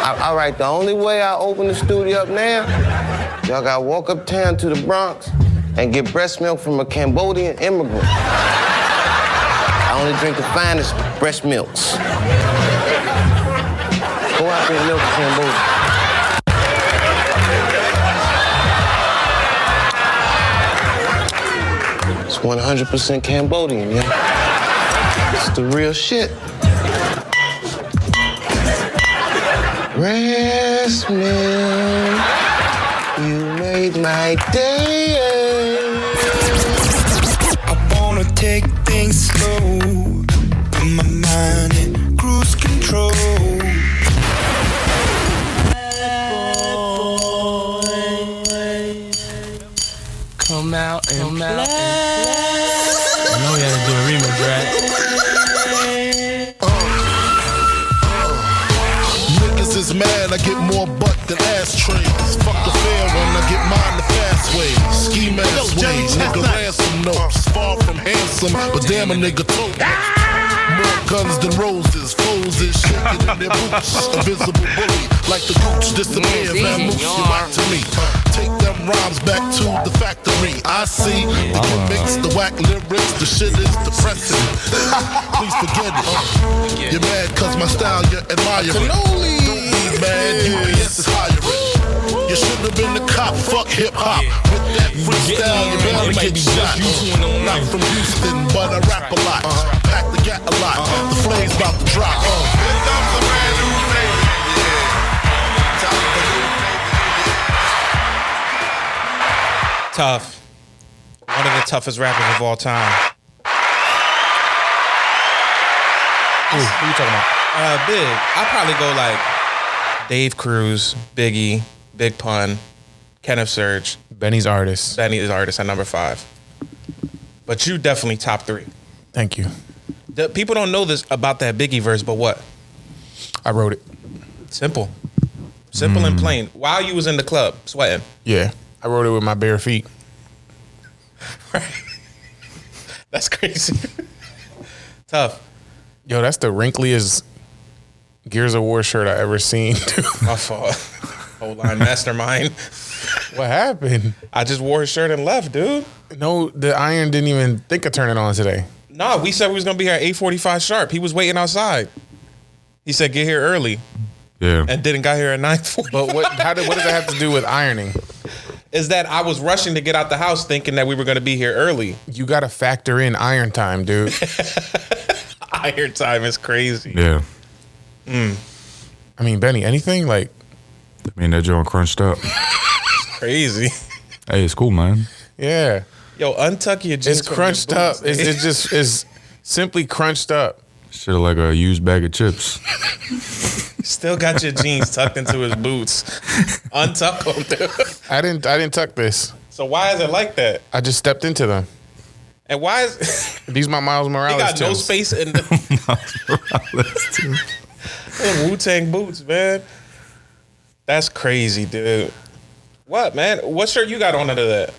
All right, the only way I open the studio up now, y'all gotta walk uptown to the Bronx and get breast milk from a Cambodian immigrant. I only drink the finest breast milks. Go out there and milk Cambodia. It's 100% Cambodian, yeah. It's the real shit. Breast milk, you made my day. I wanna take things slow, put my mind in cruise control. Come out and play. I know you had to do a remix, right? Niggas is mad, I get more butt than ashtrays. Fuck the fair one, I get mine the fast way. Ski mask ways, nigga ransom notes. Far from handsome, but damn a nigga tote. More guns than roses, foes is shaking in their boots. A visible bully, like the gooch disappear. Vamoose, you whack to me. Take them rhymes back to the factory. I see the gimmicks, the whack lyrics, the shit is depressing. Please forget it. You're mad cause my style you're admiring. Don't be mad, UPS is hiring. You should have been the cop, fuck hip-hop. With that freestyle, you barely get shot. Not from Houston, but I rap a lot. Pack the gat a lot, the flame's about to drop. Tough. One of the toughest rappers of all time. Who you talking about? Big. I'd probably go like Dave Cruz, Biggie, Big Pun, Kenneth Surge. Benny's artist. Benny's artist at number 5. But you definitely top 3. Thank you. People don't know this about that Biggie verse, but what? I wrote it. Simple. Simple and plain. While you was in the club, sweating. Yeah. I wrote it with my bare feet. Right. That's crazy. Tough. Yo, that's the wrinkliest Gears of War shirt I ever seen. My fault. Whole line mastermind. What happened? I just wore his shirt and left, dude. No, the iron didn't even think of turning on today. No, we said we was gonna be here at 8:45 sharp. He was waiting outside. He said get here early. Yeah. And didn't got here at 9:40. But what does that have to do with ironing? Is that I was rushing to get out the house thinking that we were gonna be here early. You gotta factor in iron time, dude. Iron time is crazy. Yeah. I mean, Benny, anything? Like, I mean, that joint crunched up. Crazy. Hey, it's cool, man. yeah. Yo, untuck your jeans. It's crunched up. It's simply crunched up. Shit like a used bag of chips. Still got your jeans tucked into his boots. Untuck them, dude. I didn't tuck this. So why is it like that? I just stepped into them. And why is These my Miles Morales he got no Timbs. space in the Wu-Tang boots, man? That's crazy, dude. What, man? What shirt you got on under that?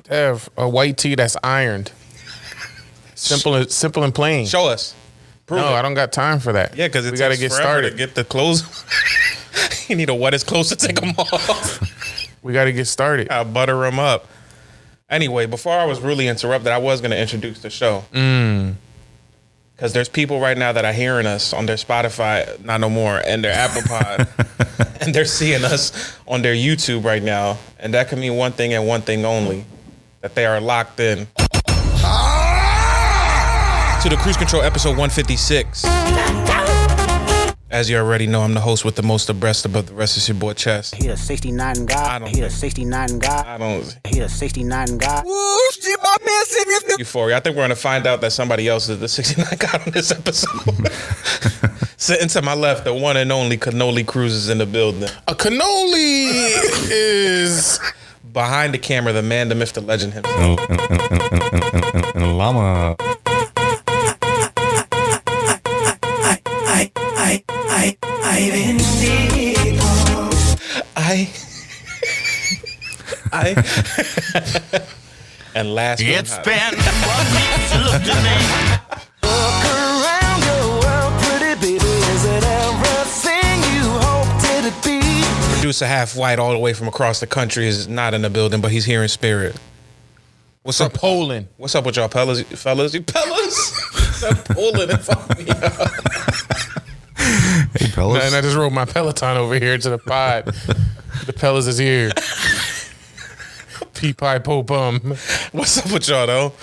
I have a white tee that's ironed. Simple and plain. Show us. Prove No, it. I don't got time for that. Yeah, because we got to get started. To get the clothes. You need a wettest clothes to take them off. We got to get started. I butter them up. Anyway, before I was really interrupted, I was going to introduce the show. Because there's people right now that are hearing us on their Spotify, not no more, and their Apple Pod. And they're seeing us on their YouTube right now. And that can mean one thing and one thing only. That they are locked in. To the Cruise Control episode 156. As you already know, I'm the host with the most abreast above the rest. Is your boy Chess. He a 69 guy. He a 69 guy. I don't. He a 69 guy. Euphoria. I think we're going to find out that somebody else is the 69 guy on this episode. Sitting to my left, the one and only Cannoli Cruz is in the building. A cannoli is Behind the camera, the man, the myth, the legend himself. And llama. And last one. It's been 1 week to look to me. Look around your world, pretty baby. Is it everything you hope producer half white all the way from across the country is not in the building, but he's here in spirit. What's From up, Poland. What's up with y'all, fellas? You fellas? Stop Poland and fuck me up. Hey, Pellas. And I just rode my Peloton over here to the pod. The Pellas is here. Pea pie po pum. What's up with y'all though?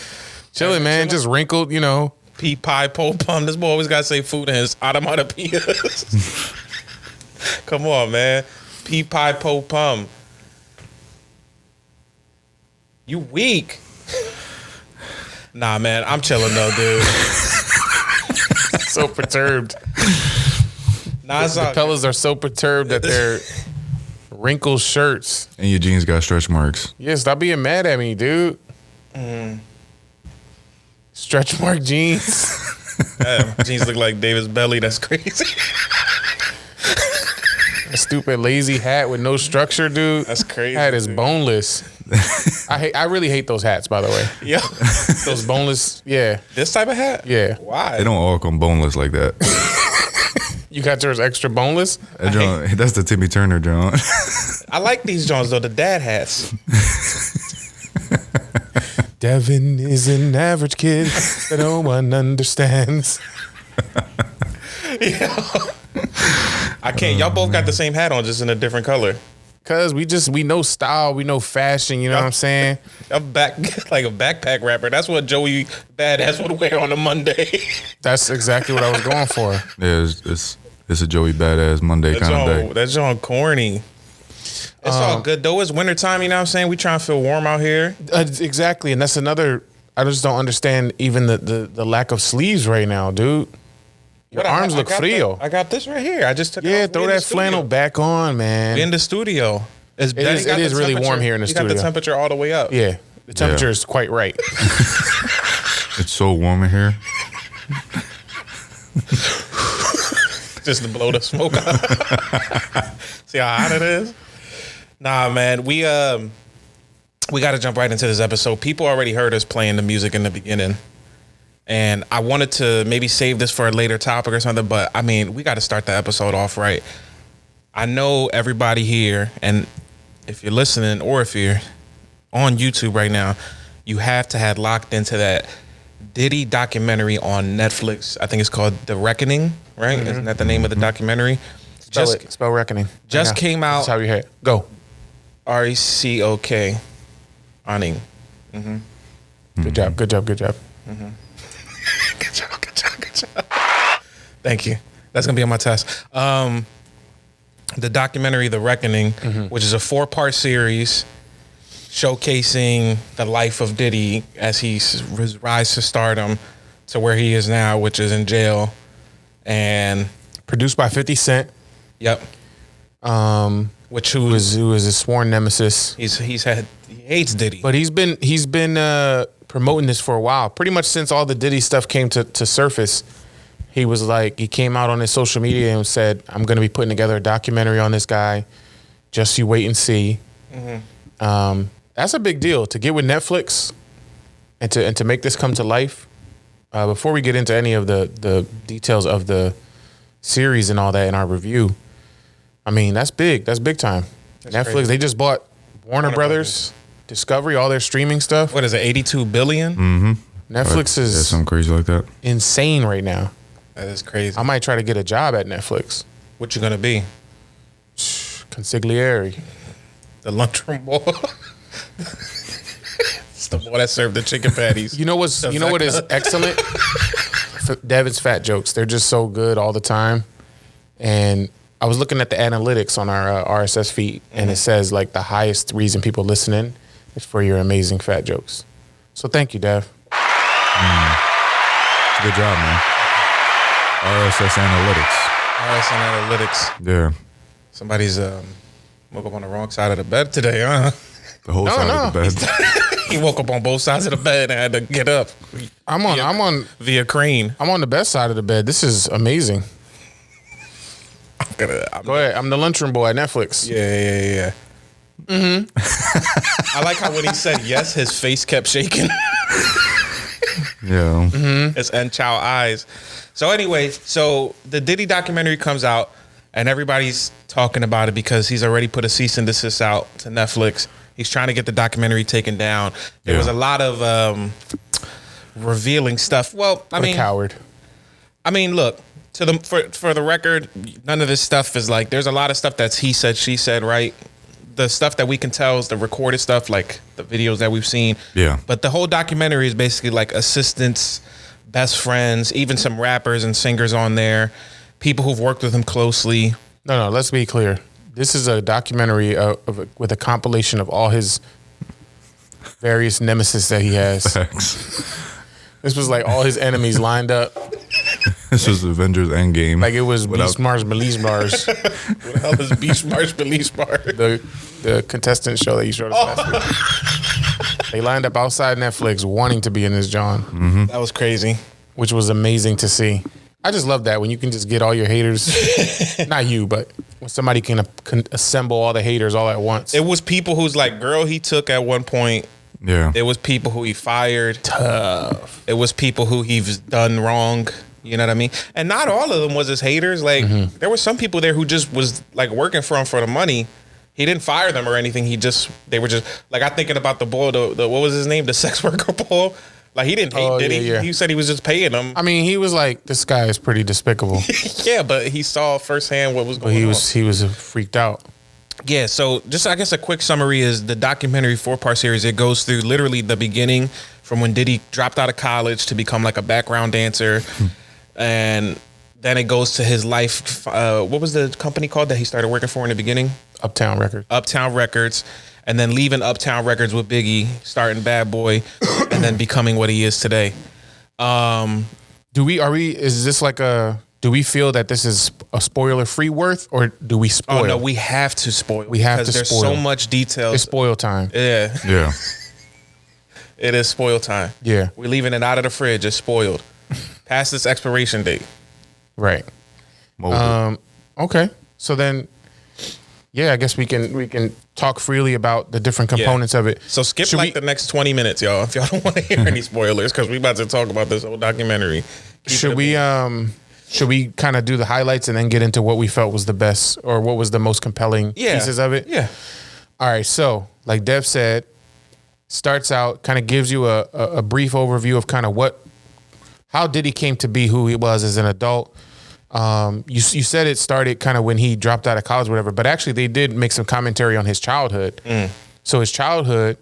Chilling, man. Just wrinkled, you know. Pea pie po pum. This boy always gotta say food in his onomatopoeias. Come on, man. Pea pie po pum. You weak. Nah, man. I'm chilling though, dude. So perturbed. Nah, it's The all Pellas are so perturbed that they're wrinkled shirts. And your jeans got stretch marks. Yeah, stop being mad at me, dude. Stretch mark jeans. Damn, jeans look like David's belly. That's crazy. A stupid lazy hat with no structure, dude. That's crazy, Hat is dude. boneless. I really hate those hats, by the way. Yeah. Those boneless, yeah. This type of hat? Yeah. Why? They don't all come boneless like that. You got yours extra boneless? That John, that's the Timmy Turner John. I like these Jones though, the dad hats. Devin is an average kid that no one understands. I can't. Y'all both got the same hat on, just in a different color. Cause we know style, we know fashion, you know what I'm saying? I'm back like a backpack rapper. That's what Joey Badass would wear on a Monday. That's exactly what I was going for. Yeah, it's a Joey Badass Monday kind of day. That's John corny. It's all good though. It's wintertime, you know what I'm saying? We trying to feel warm out here. Exactly, and that's another. I just don't understand even the lack of sleeves right now, dude. Your But arms I look got frio. I got this right here. I just took it Yeah, off. We throw in the that flannel studio. back on, man. We in the studio. It is really warm here in the You got the studio. temperature all the way up. Yeah, the temperature is quite right. It's so warm in here. Just to blow the smoke out. See how hot it is? Nah, man. We got to jump right into this episode. People already heard us playing the music in the beginning. And I wanted to maybe save this for a later topic or something, but I mean, we got to start the episode off right. I know everybody here, and if you're listening or if you're on YouTube right now, you have to have locked into that Diddy documentary on Netflix. I think it's called The Reckoning, right? Isn't that the name of the documentary? Spell reckoning. Just came out. That's how you hear it. Go. RECOK. Awning. Good job. Good job. Good job. Good job. Thank you. That's gonna be on my test. The documentary, The Reckoning, which is a 4-part series showcasing the life of Diddy as he rise to stardom to where he is now, which is in jail. And Produced by 50 Cent, yep, which who is a sworn nemesis. he hates Diddy. But he's been promoting this for a while. Pretty much since all the Diddy stuff came to surface. He was like, he came out on his social media and said, I'm going to be putting together a documentary on this guy. Just you wait and see. That's a big deal to get with Netflix and to make this come to life. Before we get into any of the details of the series and all that in our review, I mean, that's big. That's big time. Netflix, crazy. they just bought Warner Brothers, Discovery, all their streaming stuff. What is it, 82 billion? Netflix Yeah, is something crazy like that. insane right now. That is crazy. I might try to get a job at Netflix. What you gonna be? Consigliere. The lunchroom boy? It's the boy that served the chicken patties. You know what is excellent? Devin's fat jokes. They're just so good all the time. And I was looking at the analytics on our RSS feed, and it says like the highest reason people listen in is for your amazing fat jokes. So thank you, Dev. Good job, man. RSS Analytics. Analytics. Yeah. Somebody's woke up on the wrong side of the bed today, huh? The whole side of the bed. He woke up on both sides of the bed and had to get up I'm on via crane. the best side of the bed. This is amazing. Go ahead. I'm the lunchroom boy at Netflix. Yeah. I like how when he said yes, his face kept shaking. Yeah. His Chow eyes. So anyway, so the Diddy documentary comes out. and everybody's talking about it because he's already put a cease and desist out to Netflix. He's trying to get the documentary taken down. There was a lot of revealing stuff. Well, I mean, coward. I mean, look, for the record, none of this stuff is like. There's a lot of stuff that's he said, she said, right? The stuff that we can tell is the recorded stuff, like the videos that we've seen. Yeah. But the whole documentary is basically like assistants, best friends, even some rappers and singers on there, people who've worked with him closely. No, let's be clear. This is a documentary with a compilation of all his various nemesis that he has. Facts. This was like all his enemies lined up. This was Avengers Endgame. Like it was Beast Mars, Belize Mars. What the hell is Beach March Belize Bar? The contestant show that you showed us last week. They lined up outside Netflix wanting to be in this John. Mm-hmm. That was crazy. Which was amazing to see. I just love that when you can just get all your haters, not you, but when somebody can assemble all the haters all at once. It was people who's like, girl, he took at one point. Yeah. It was people who he fired. Tough. It was people who he's done wrong. You know what I mean? And not all of them was his haters. Like there were some people there who just was like working for him for the money. He didn't fire them or anything. They were just like, I'm thinking about the boy, the what was his name? The sex worker boy. Like he didn't hate Diddy. Yeah. He said he was just paying them. I mean, he was like, this guy is pretty despicable. Yeah, but he saw firsthand what was going on. He was freaked out. Yeah, so just I guess a quick summary is the documentary 4-part series. It goes through literally the beginning from when Diddy dropped out of college to become like a background dancer. And then it goes to his life. What was the company called that he started working for in the beginning? Uptown Records. Uptown Records. And then leaving Uptown Records with Biggie, starting Bad Boy, and then becoming what he is today. Do we feel that this is a spoiler-free worth, or do we spoil? Oh no, we have to spoil. We have to because there's spoil. so much detail. It's spoil time. Yeah, Yeah. it is spoil time. Yeah. We're leaving it out of the fridge. It's spoiled. Past its expiration date. Right. Okay. So then, yeah, I guess we can talk freely about the different components of it. So skip the next 20 minutes, y'all, if y'all don't want to hear any spoilers, because we about to talk about this whole documentary. Should we kind of do the highlights and then get into what we felt was the best or what was the most compelling pieces of it? Yeah. All right. So, like Dev said, starts out, kind of gives you a brief overview of kind of how Diddy came to be who he was as an adult. You said it started kind of when he dropped out of college or whatever, but actually they did make some commentary on his childhood. So his childhood,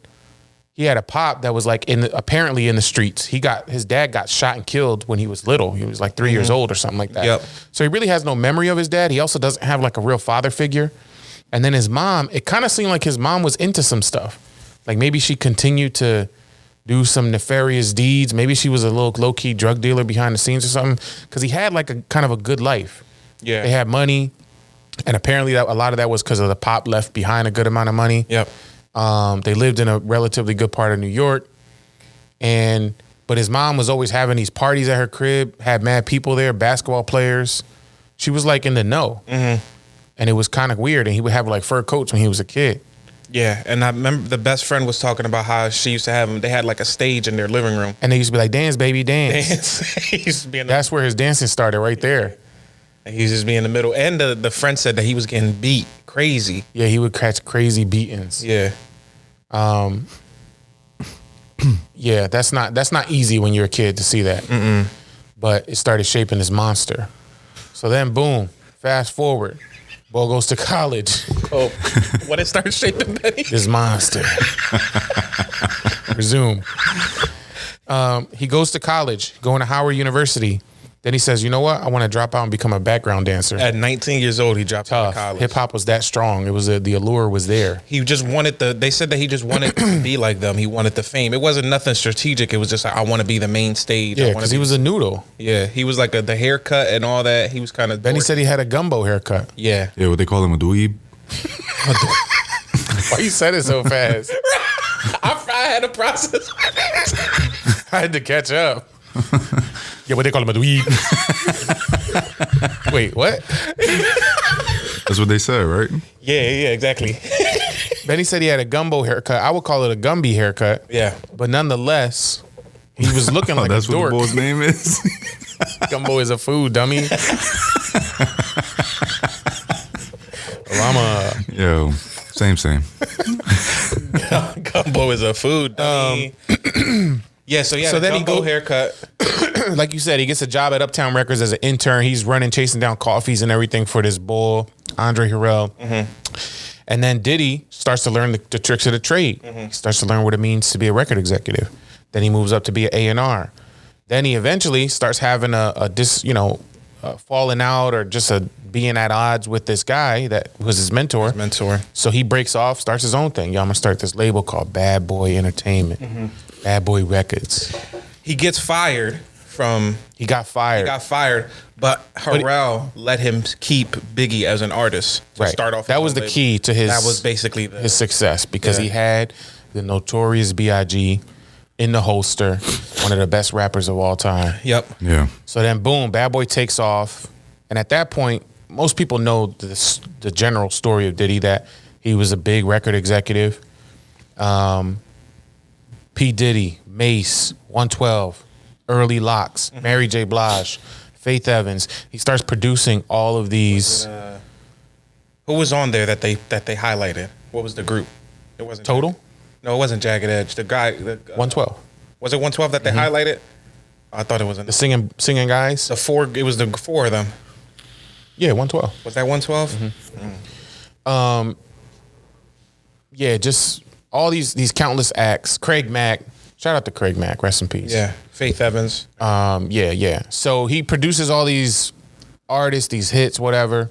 he had a pop that was like apparently in the streets. His dad got shot and killed when he was little. He was like 3 years old or something like that. Yep. So he really has no memory of his dad. He also doesn't have like a real father figure. And then his mom, it kind of seemed like his mom was into some stuff. Like maybe she continued to do some nefarious deeds. Maybe she was a little low-key drug dealer behind the scenes or something. Because he had like a kind of a good life. Yeah. They had money. And apparently a lot of that was because of the pop left behind a good amount of money. Yep. They lived in a relatively good part of New York. But his mom was always having these parties at her crib, had mad people there, basketball players. She was like in the know. Mm-hmm. And it was kind of weird. And he would have like fur coats when he was a kid. Yeah, and I remember the best friend was talking about how she used to have them. They had like a stage in their living room. And they used to be like, dance, baby, dance. He used to be in That's where his dancing started, right there. And he used to just be in the middle. And the friend said that he was getting beat crazy. Yeah, he would catch crazy beatings. Yeah. Yeah, that's not easy when you're a kid to see that. Mm-mm. But it started shaping his monster. So then, boom, fast forward. Bo goes to college. Oh, what it started shaping, Benny? This monster. Resume. He goes to college, going to Howard University. Then he says, you know what? I want to drop out and become a background dancer. At 19 years old, he dropped out of college. Hip hop was that strong. It was the allure was there. He just wanted they said that he just wanted to be like them. He wanted the fame. It wasn't nothing strategic. It was just like, I want to be the main stage. Yeah, because he was a noodle. Yeah, he was like the haircut and all that. He was kind of. Then he said he had a gumbo haircut. Yeah. Yeah, what they call him, a dweeb. Why you said it so fast? I had a process. I had to catch up. Yeah, what they call him, a dweeb. Wait, what? That's what they said, right? Yeah, exactly. Benny said he had a gumbo haircut. I would call it a Gumby haircut. Yeah. But nonetheless, he was looking like that's a dork. what the boy's name is? Gumbo is a food, dummy. llama. Yo, same. Gumbo is a food. Dummy. Yeah, so So then he gumbo go- haircut. Like you said, he gets a job at Uptown Records as an intern. He's chasing down coffees and everything for this bull, Andre Harrell. And then Diddy starts to learn the tricks of the trade. He starts to learn what it means to be a record executive. Then he moves up to be an A&R. Then he eventually starts having a falling out or just being at odds with this guy that was his mentor. So he breaks off, starts his own thing. Yo, I'm gonna start this label called Bad Boy Entertainment, Bad Boy Records. He gets fired from. He got fired. But Harrell let him keep Biggie as an artist to start off. That was the key to his. That was basically his success because he had the Notorious B.I.G. in the holster, one of the best rappers of all time. Yep. Yeah. So then, boom, Bad Boy takes off, and at that point, most people know the general story of Diddy, that he was a big record executive. P. Diddy, Mace, 112, Early Locks, Mary J. Blige, Faith Evans. He starts producing all of these. Who was on there that they highlighted? What was the group? It wasn't Total? No, it wasn't Jagged Edge. The guy. 112. Was it 112 that they highlighted? I thought it was The singing guys? the four. It was the four of them. Yeah, 112. Was that 112? Yeah, just all these countless acts. Craig Mack. Shout out to Craig Mack. Rest in peace. Yeah. Faith Evans. Yeah. So he produces all these artists, these hits, whatever.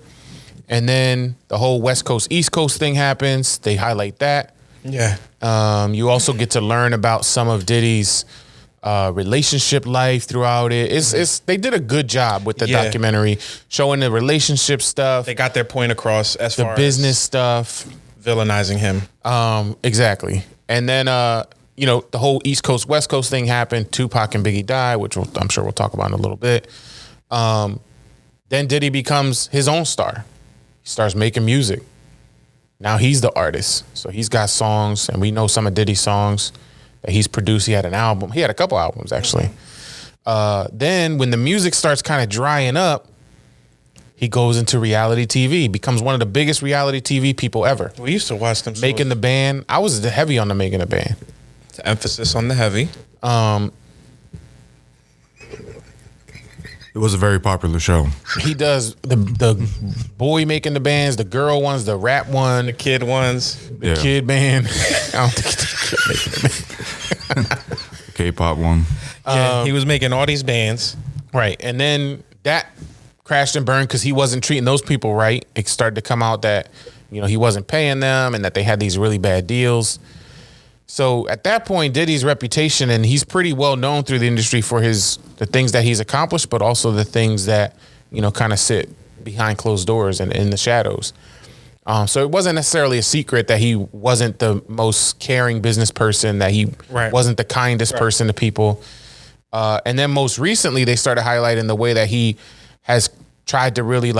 And then the whole West Coast, East Coast thing happens. They highlight that. Yeah. You also get to learn about some of Diddy's relationship life throughout it. It's they did a good job with the documentary, showing the relationship stuff. They got their point across as the far business as stuff. villainizing him. Exactly. And then the whole East Coast, West Coast thing happened. Tupac and Biggie died, which I'm sure we'll talk about in a little bit. Then Diddy becomes his own star. He starts making music. Now he's the artist. So he's got songs, and we know some of Diddy's songs that he's produced. He had an album. He had a couple albums, actually. Then when the music starts kind of drying up, he goes into reality TV, becomes one of the biggest reality TV people ever. We used to watch them. Making the Band. I was heavy on the Making the Band. Emphasis on the heavy. It was a very popular show. He does the boy making the bands, the girl ones, the rap one, The kid ones. the kid band. I don't think it's the kid making the band. K-pop one. Yeah, he was making all these bands. Right. And then that crashed and burned because he wasn't treating those people right. It started to come out that, he wasn't paying them and that they had these really bad deals. So at that point, Diddy's reputation, and he's pretty well known through the industry for the things that he's accomplished, but also the things that, kind of sit behind closed doors and in the shadows. So it wasn't necessarily a secret that he wasn't the most caring business person, that he wasn't the kindest person to people. And then most recently, they started highlighting the way that he has tried to really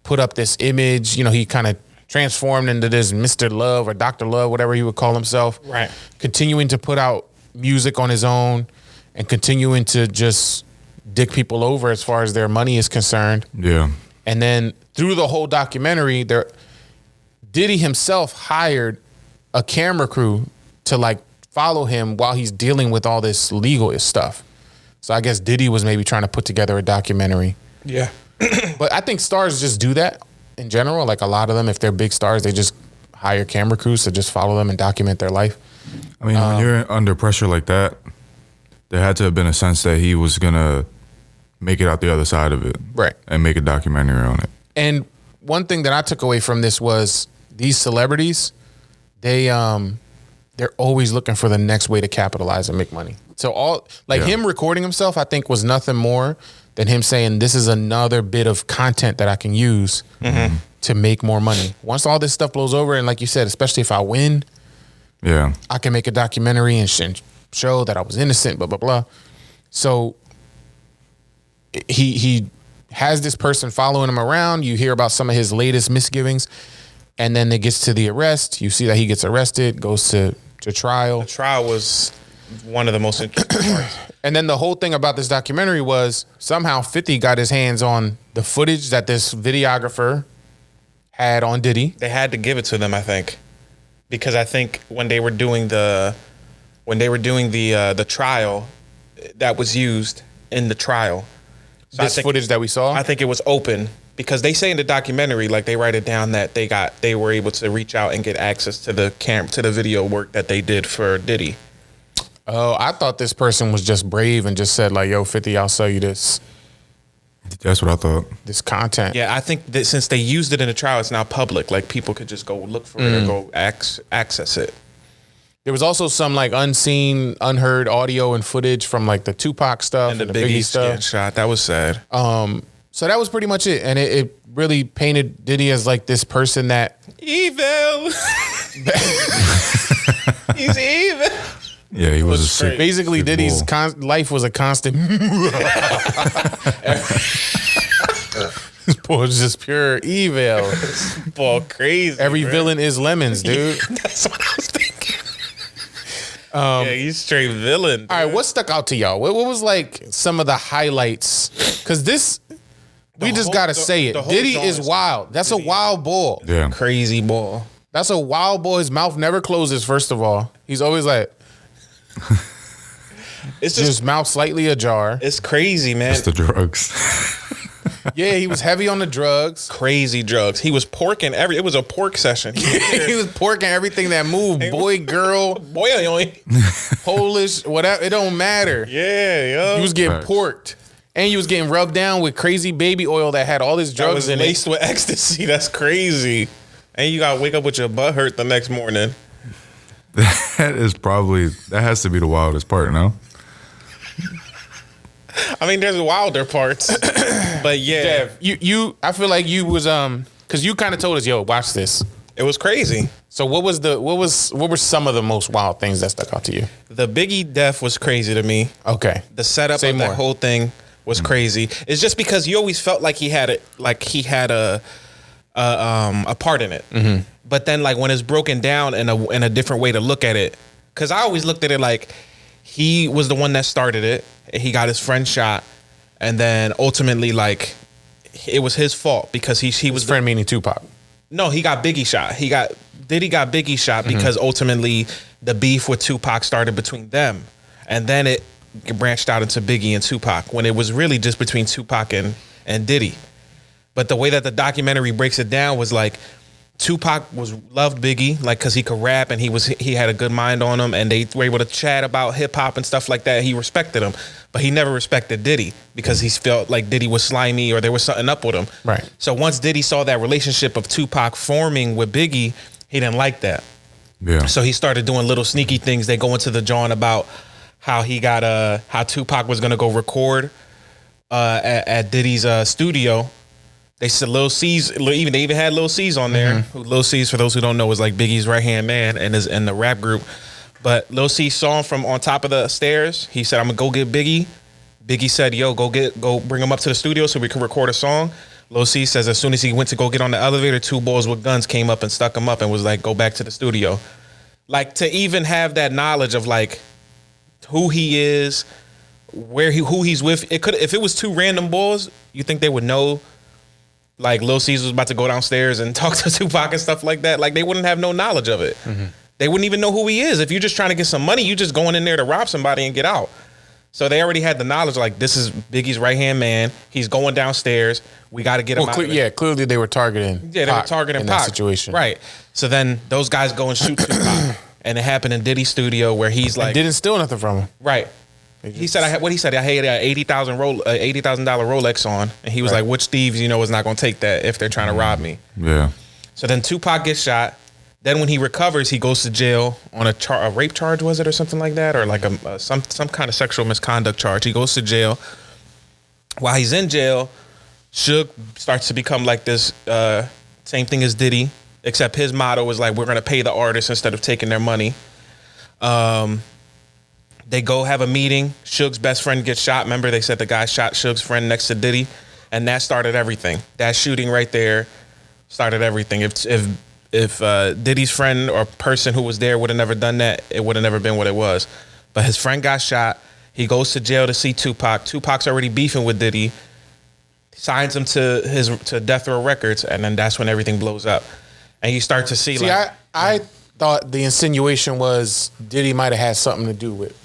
put up this image. He kind of transformed into this Mr. Love or Dr. Love, whatever he would call himself. Right. Continuing to put out music on his own and continuing to just dick people over as far as their money is concerned. Yeah. And then through the whole documentary, Diddy himself hired a camera crew to follow him while he's dealing with all this legal stuff. So I guess Diddy was maybe trying to put together a documentary. Yeah. But I think stars just do that in general. A lot of them, if they're big stars, they just hire camera crews to just follow them and document their life. I mean, when you're under pressure like that, there had to have been a sense that he was going to make it out the other side of it. Right. And make a documentary on it. And one thing that I took away from this was these celebrities, they're always looking for the next way to capitalize and make money. So him recording himself, I think, was nothing more than him saying, this is another bit of content that I can use to make more money. Once all this stuff blows over, and like you said, especially if I win, I can make a documentary and show that I was innocent, blah, blah, blah. So he has this person following him around. You hear about some of his latest misgivings, and then it gets to the arrest. You see that he gets arrested, goes to trial. The trial was one of the most interesting parts. And then the whole thing about this documentary was somehow 50 got his hands on the footage that this videographer had on Diddy. They had to give it to them, I think, because I think when they were doing the trial, that was used in the trial. So This footage that we saw? I think it was open because they say in the documentary, like they write it down that they were able to reach out and get access to the video work that they did for Diddy. Oh, I thought this person was just brave and just said like, "Yo, 50, I'll sell you this." That's what I thought. This content. Yeah, I think that since they used it in the trial, it's now public. Like people could just go look for it or go access it. There was also some like unseen, unheard audio and footage from like the Tupac stuff And and the the Biggie Biggie getting stuff. shot. That was sad. So that was pretty much it, and it really painted Diddy as like this person that Evil. He's evil. Yeah, he was a sick. basically sick Diddy's bull. life was a constant. This boy was just pure evil. Boy, crazy. Every bro. villain is lemons, dude. That's what I was thinking. Yeah, he's straight villain. All right, what stuck out to y'all? What was like some of the highlights? Because this, we just gotta say the it. whole Diddy joint is is wild. That's a wild bull. Yeah. Crazy boy. That's a wild bull. His mouth never closes. First of all, he's always like It's just just mouth slightly ajar. it's crazy, man. It's the drugs. Yeah, he was heavy on the drugs. Crazy drugs. He was porking it was a pork session. He was porking everything that moved. Boy, girl, Boy, Polish, whatever. It don't matter. yeah, yo. He was getting Facts. porked. And he was getting rubbed down with crazy baby oil that had all this that drugs was in laced it. with ecstasy. That's crazy. And you gotta wake up with your butt hurt the next morning. That has to be the wildest part, no? I mean, there's wilder parts, but yeah, Dev, I feel like you was because you kind of told us, yo, watch this. it was crazy. So what were some of the most wild things that stuck out to you? The Biggie death was crazy to me. Okay. The setup Say of more. that whole thing was crazy. It's just because you always felt like he had a part in it. But then like when it's broken down in a different way to look at it, because I always looked at it like he was the one that started it. He got his friend shot, and then ultimately like it was his fault because he was His friend meaning Tupac. No, he got Biggie shot. Diddy got Biggie shot because ultimately the beef with Tupac started between them. And then it branched out into Biggie and Tupac when it was really just between Tupac and Diddy. But the way that the documentary breaks it down was like Tupac loved Biggie, like because he could rap and he had a good mind on him, and they were able to chat about hip hop and stuff like that. He respected him, but he never respected Diddy because he felt like Diddy was slimy or there was something up with him. Right. So once Diddy saw that relationship of Tupac forming with Biggie, he didn't like that. Yeah. So he started doing little sneaky things. They go into the John about how he got how Tupac was gonna go record at Diddy's studio. They said Lil C's, they even had Lil C's on there. Lil C's, for those who don't know, is like Biggie's right hand man and is in the rap group. But Lil C saw him from on top of the stairs. He said, "I'm gonna go get Biggie." Biggie said, "Yo, go bring him up to the studio so we can record a song." Lil C says as soon as he went to go get on the elevator, two boys with guns came up and stuck him up and was like, "Go back to the studio." Like to even have that knowledge of like who he is, who he's with. It could, if it was two random boys, you think they would know. Like Lil Caesar was about to go downstairs and talk to Tupac and stuff like that. Like they wouldn't have no knowledge of it. They wouldn't even know who he is. If you're just trying to get some money, you just going in there to rob somebody and get out. So they already had the knowledge. Like this is Biggie's right hand man. He's going downstairs. We got to get him out. Of there. Clearly they were targeting. Yeah, they were Pac targeting in Pac. that situation. Right. So then those guys go and shoot Tupac, and it happened in Diddy's studio where he's like, Didn't steal nothing from him. right. He said, "I had an $80,000 Rolex on," and he was like, "Which thieves, is not going to take that if they're trying to rob me?" Yeah. So then Tupac gets shot. Then when he recovers, he goes to jail on a rape charge, was it, or something like that, or like some kind of sexual misconduct charge. He goes to jail. While he's in jail, Suge starts to become like this same thing as Diddy, except his motto was like, "We're going to pay the artists instead of taking their money." They go have a meeting. Suge's best friend gets shot. Remember, they said the guy shot Suge's friend next to Diddy, and that started everything. That shooting right there started everything. If Diddy's friend or person who was there would have never done that, it would have never been what it was. But his friend got shot. He goes to jail to see Tupac. Tupac's already beefing with Diddy. signs him to Death Row Records, and then that's when everything blows up, and you start to see. I thought the insinuation was Diddy might have had something to do with,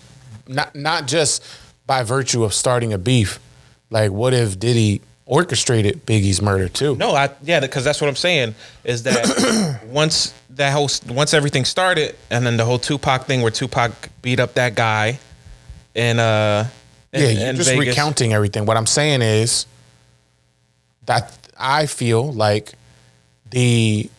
not just by virtue of starting a beef. Like, what if Diddy orchestrated Biggie's murder too? No, because that's what I'm saying is that once everything started, and then the whole Tupac thing where Tupac beat up that guy, and you're just Vegas. recounting everything. What I'm saying is that I feel like the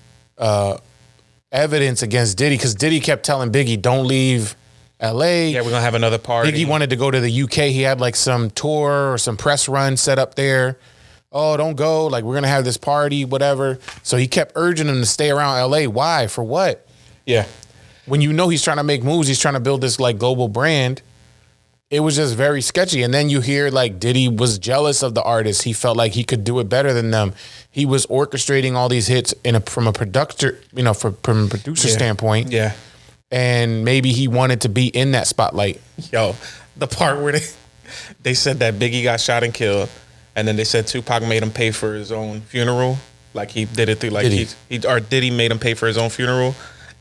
evidence against Diddy, because Diddy kept telling Biggie, don't leave LA. Yeah, we're gonna have another party. Biggie wanted to go to the UK. He had like some tour or some press run set up there. Oh, don't go. Like, we're gonna have this party, whatever. So he kept urging him to stay around LA. Why? For what? Yeah. When you know he's trying to make moves, he's trying to build this like global brand. It was just very sketchy. And then you hear like Diddy was jealous of the artists. He felt like he could do it better than them. He was orchestrating all these hits from a producer, from a producer standpoint. Yeah. And maybe he wanted to be in that spotlight. Yo, the part where they said that Biggie got shot and killed, and then they said Tupac made him pay for his own funeral. Like, he did it through like Diddy made him pay for his own funeral.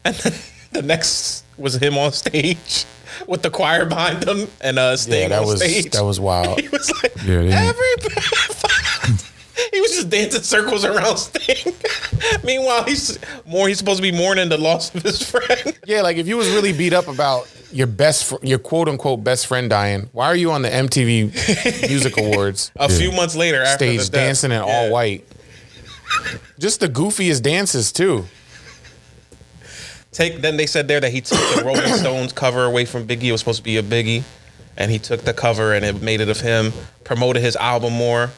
And then the next was him on stage with the choir behind him and staying on stage. That was wild. He was like, Yeah, he was just dancing circles around Sting. Meanwhile, he's supposed to be mourning the loss of his friend. Yeah, like if you was really beat up about your quote unquote best friend dying, why are you on the MTV Music Awards a few months later after stage the death? dancing in all white? Just the goofiest dances too. Then they said there that he took the Rolling Stones cover away from Biggie. It was supposed to be a Biggie, and he took the cover and it made it of him. Promoted his album more.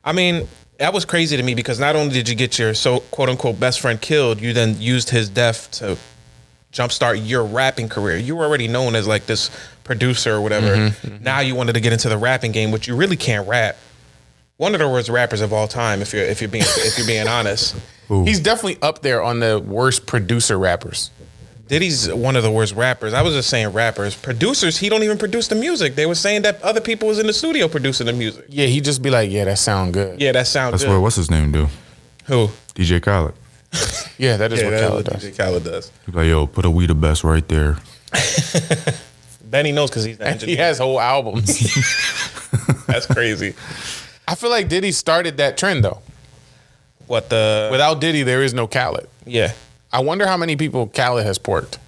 I mean, that was crazy to me because not only did you get your quote unquote best friend killed, you then used his death to jumpstart your rapping career. You were already known as like this producer or whatever. Mm-hmm. Now you wanted to get into the rapping game, which you really can't rap. One of the worst rappers of all time, if you're being honest. Ooh. He's definitely up there on the worst producer rappers. Diddy's one of the worst rappers. I was just saying rappers. Producers, he don't even produce the music. They were saying that other people was in the studio producing the music. Yeah, he just be like, yeah, that sound good. Yeah, that sounds good. That's what, what's his name do? Who? DJ Khaled. Yeah, that is what Khaled does. DJ Khaled does. He's like, yo, put a We the Best right there. Benny knows because he's the engineer. He has whole albums. That's crazy. I feel like Diddy started that trend though. Without Diddy, there is no Khaled. Yeah. I wonder how many people Khaled has porked.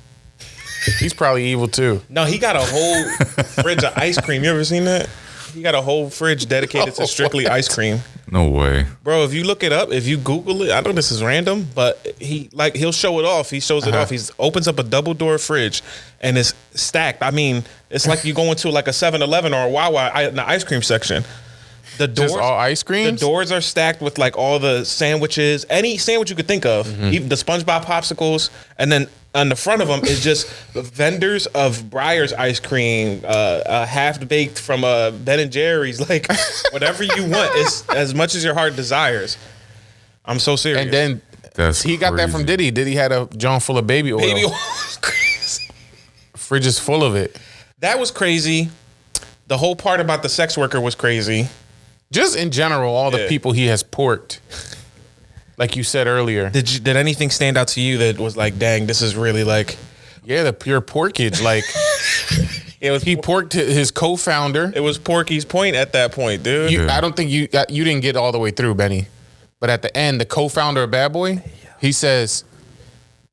He's probably evil too. No, he got a whole fridge of ice cream. You ever seen that? He got a whole fridge dedicated to strictly ice cream. No way. Bro, if you look it up, if you Google it, I know this is random, but he'll show it off. He shows it off. He opens up a double door fridge and it's stacked. I mean, it's like you go into like a 7-Eleven or a Wawa in the ice cream section. The doors, just all ice creams? The doors are stacked with like all the sandwiches, any sandwich you could think of, even the SpongeBob popsicles, and then on the front of them is just vendors of Breyer's ice cream, half baked from Ben and Jerry's, like whatever you want, it's as much as your heart desires. I'm so serious. And then he got that from Diddy. Diddy had a jar full of baby oil. Baby oil was crazy. Fridge is full of it. That was crazy. The whole part about the sex worker was crazy. Just in general, all the people he has porked. Like you said earlier. Did anything stand out to you that was like, dang, this is really like... Yeah, the pure porkage. Like, he porked his co-founder. It was Porky's point at that point, dude. I don't think you didn't get all the way through, Benny. But at the end, the co-founder of Bad Boy, he says,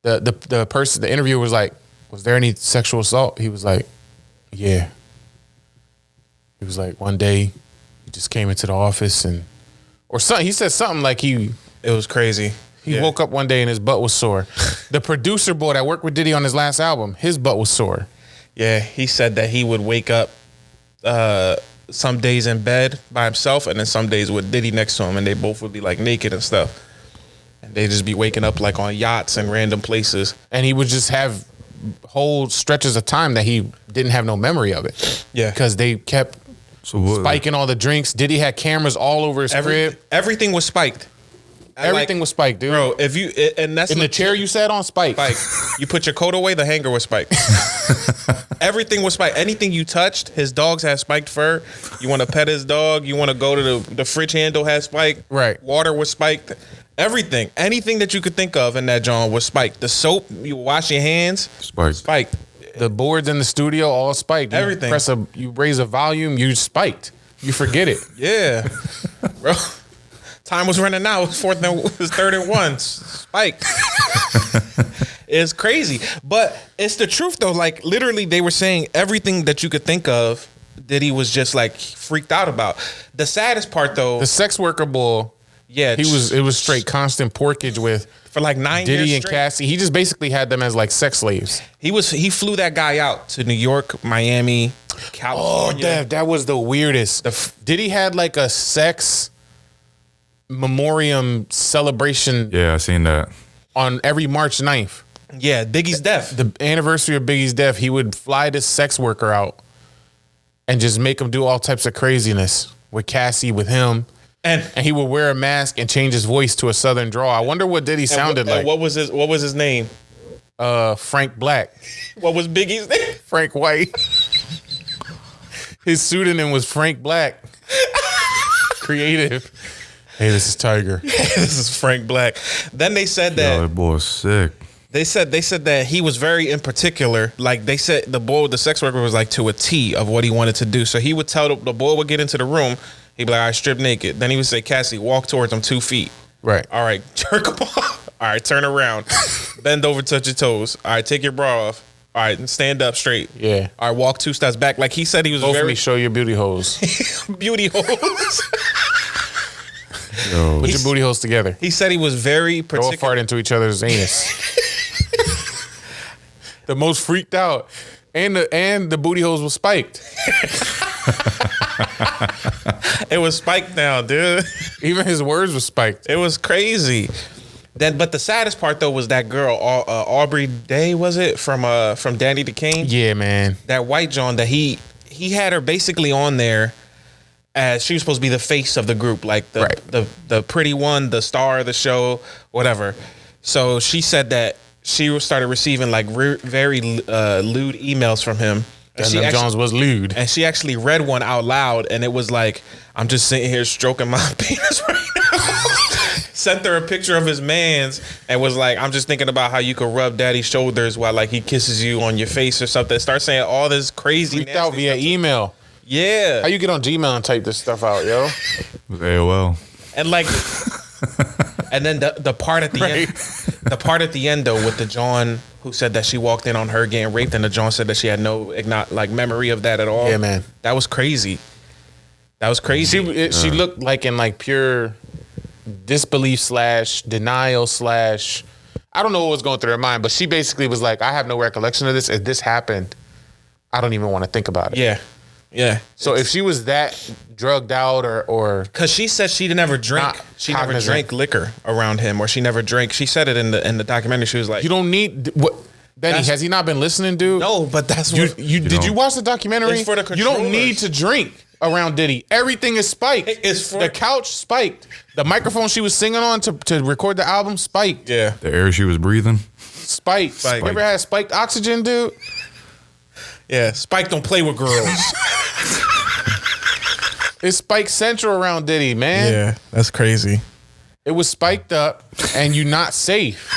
the interviewer was like, was there any sexual assault? He was like, yeah. He was like, one day, he just came into the office or something. He said something like it was crazy. He woke up one day and his butt was sore. The producer boy that worked with Diddy on his last album, his butt was sore. Yeah, he said that he would wake up some days in bed by himself and then some days with Diddy next to him and they both would be like naked and stuff. And they'd just be waking up like on yachts and random places. And he would just have whole stretches of time that he didn't have no memory of it. Yeah. Because they kept spiking all the drinks. Diddy had cameras all over his crib. Everything was spiked. Everything was spiked, dude. Bro, if you and that's in the chair you sat on, spiked. You put your coat away, the hanger was spiked. Everything was spiked. Anything you touched, his dogs had spiked fur. You want to pet his dog, you want to go to the fridge handle had spiked. Right. Water was spiked. Everything. Anything that you could think of in that John was spiked. The soap, you wash your hands, spiked. The boards in the studio all spiked. You Everything. You raise a volume, you spiked. You forget it. Yeah. Bro. Time was running out. It was 3rd and 1. Spiked. It's crazy. But it's the truth though. Like literally they were saying everything that you could think of, Diddy was just like freaked out about. The saddest part though. The sex worker bull. Yeah. It was straight constant porkage with for like 9 Diddy years and straight. Cassie. He just basically had them as like sex slaves. He flew that guy out to New York, Miami, California. Oh, that was the weirdest. Diddy had like a sex memoriam celebration. Yeah, I seen that. On every March 9th. Yeah, Biggie's death. The anniversary of Biggie's death, he would fly this sex worker out and just make him do all types of craziness with Cassie, with him. And he would wear a mask and change his voice to a southern drawl. I wonder what Diddy sounded like. What was his name? Frank Black. What was Biggie's name? Frank White. His pseudonym was Frank Black. Creative. Hey, this is Tiger. This is Frank Black. Then they said that. Yo, that boy's sick. They said that he was very in particular. Like they said, the sex worker was like to a T of what he wanted to do. So he would tell the boy would get into the room. He'd be like, all right, strip naked. Then he would say, Cassie, walk towards him 2 feet. Right. All right, jerk him off. All right, turn around. Bend over, touch your toes. All right, take your bra off. All right, stand up straight. Yeah. All right, walk 2 steps back. Like he said he was Both of very me show your booty holes. beauty holes. Yo. Put your booty holes together. He said he was very Throw a particular. fart into each other's anus. The most freaked out. And the booty holes were spiked. It was spiked now, dude. Even his words were spiked. It was crazy. But the saddest part though was that girl, Aubrey Day, was it from Danny the King? Yeah, man. That white John that he had her basically on there as she was supposed to be the face of the group, like the pretty one, the star of the show, whatever. So she said that she started receiving like very lewd emails from him. And Jones was lewd. And she actually read one out loud, and it was like, I'm just sitting here stroking my penis right now. Sent her a picture of his man's and was like, I'm just thinking about how you could rub daddy's shoulders while like he kisses you on your face or something. Start saying all this crazy Freaked out via email. Yeah. How you get on Gmail and type this stuff out, yo? With AOL. And like, and then the part at the end, the part at the end though with the John who said that she walked in on her getting raped, and the John said that she had no memory of that at all. Yeah, man. That was crazy. That was crazy. She looked like in like pure disbelief / denial / I don't know what was going through her mind, but she basically was like, I have no recollection of this. If this happened, I don't even want to think about it. Yeah. Yeah. So if she was that drugged out or because she said she never drank, she never drank liquor around him, or she never drank. She said it in the documentary. She was like, you don't need what. Benny, has he not been listening, dude? No, but that's you. what Did you watch the documentary? It's for the you don't controllers. need to drink around Diddy. Everything is spiked. It's for the couch spiked. The microphone she was singing on to record the album spiked. Yeah. The air she was breathing. Spiked. You ever had spiked oxygen, dude? Yeah. Spike don't play with girls. It's Spike Central around Diddy, man. Yeah, that's crazy. It was spiked up, and you not safe.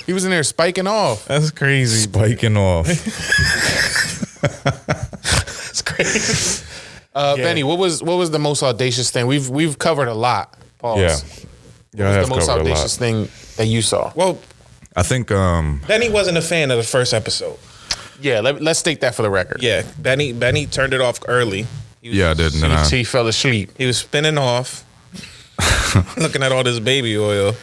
He was in there spiking off. That's crazy. Spiking off. That's crazy. Benny, what was the most audacious thing? We've covered a lot. Pause. Yeah. Yeah, I What was have the most covered a lot. audacious thing that you saw? Well, I think Benny wasn't a fan of the first episode. Yeah, let's state that for the record. Yeah, Benny turned it off early. I did. And then He fell asleep. He was spinning off, looking at all this baby oil.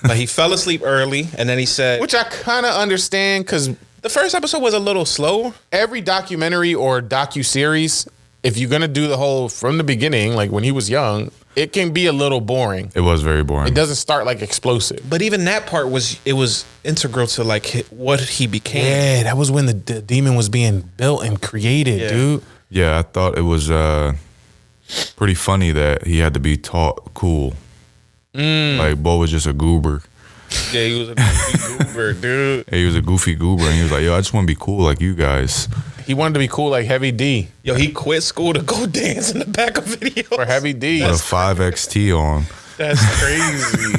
But he fell asleep early, and then he said, Which I kind of understand, because the first episode was a little slow. every documentary or docu-series, if you're going to do the whole from the beginning, like when he was young, it can be a little boring. it was very boring. It doesn't start like explosive. But even that part was integral to like what he became. Yeah, that was when the demon was being built and created, Yeah. dude. Yeah, I thought it was pretty funny that he had to be taught cool. Like Bo was just a goober. Yeah, he was a goofy goober, dude. He was a goofy goober, and he was like, "Yo, I just want to be cool like you guys." He wanted to be cool like Heavy D. Yo, he quit school to go dance in the back of videos. For Heavy D. With a 5XT on. That's crazy.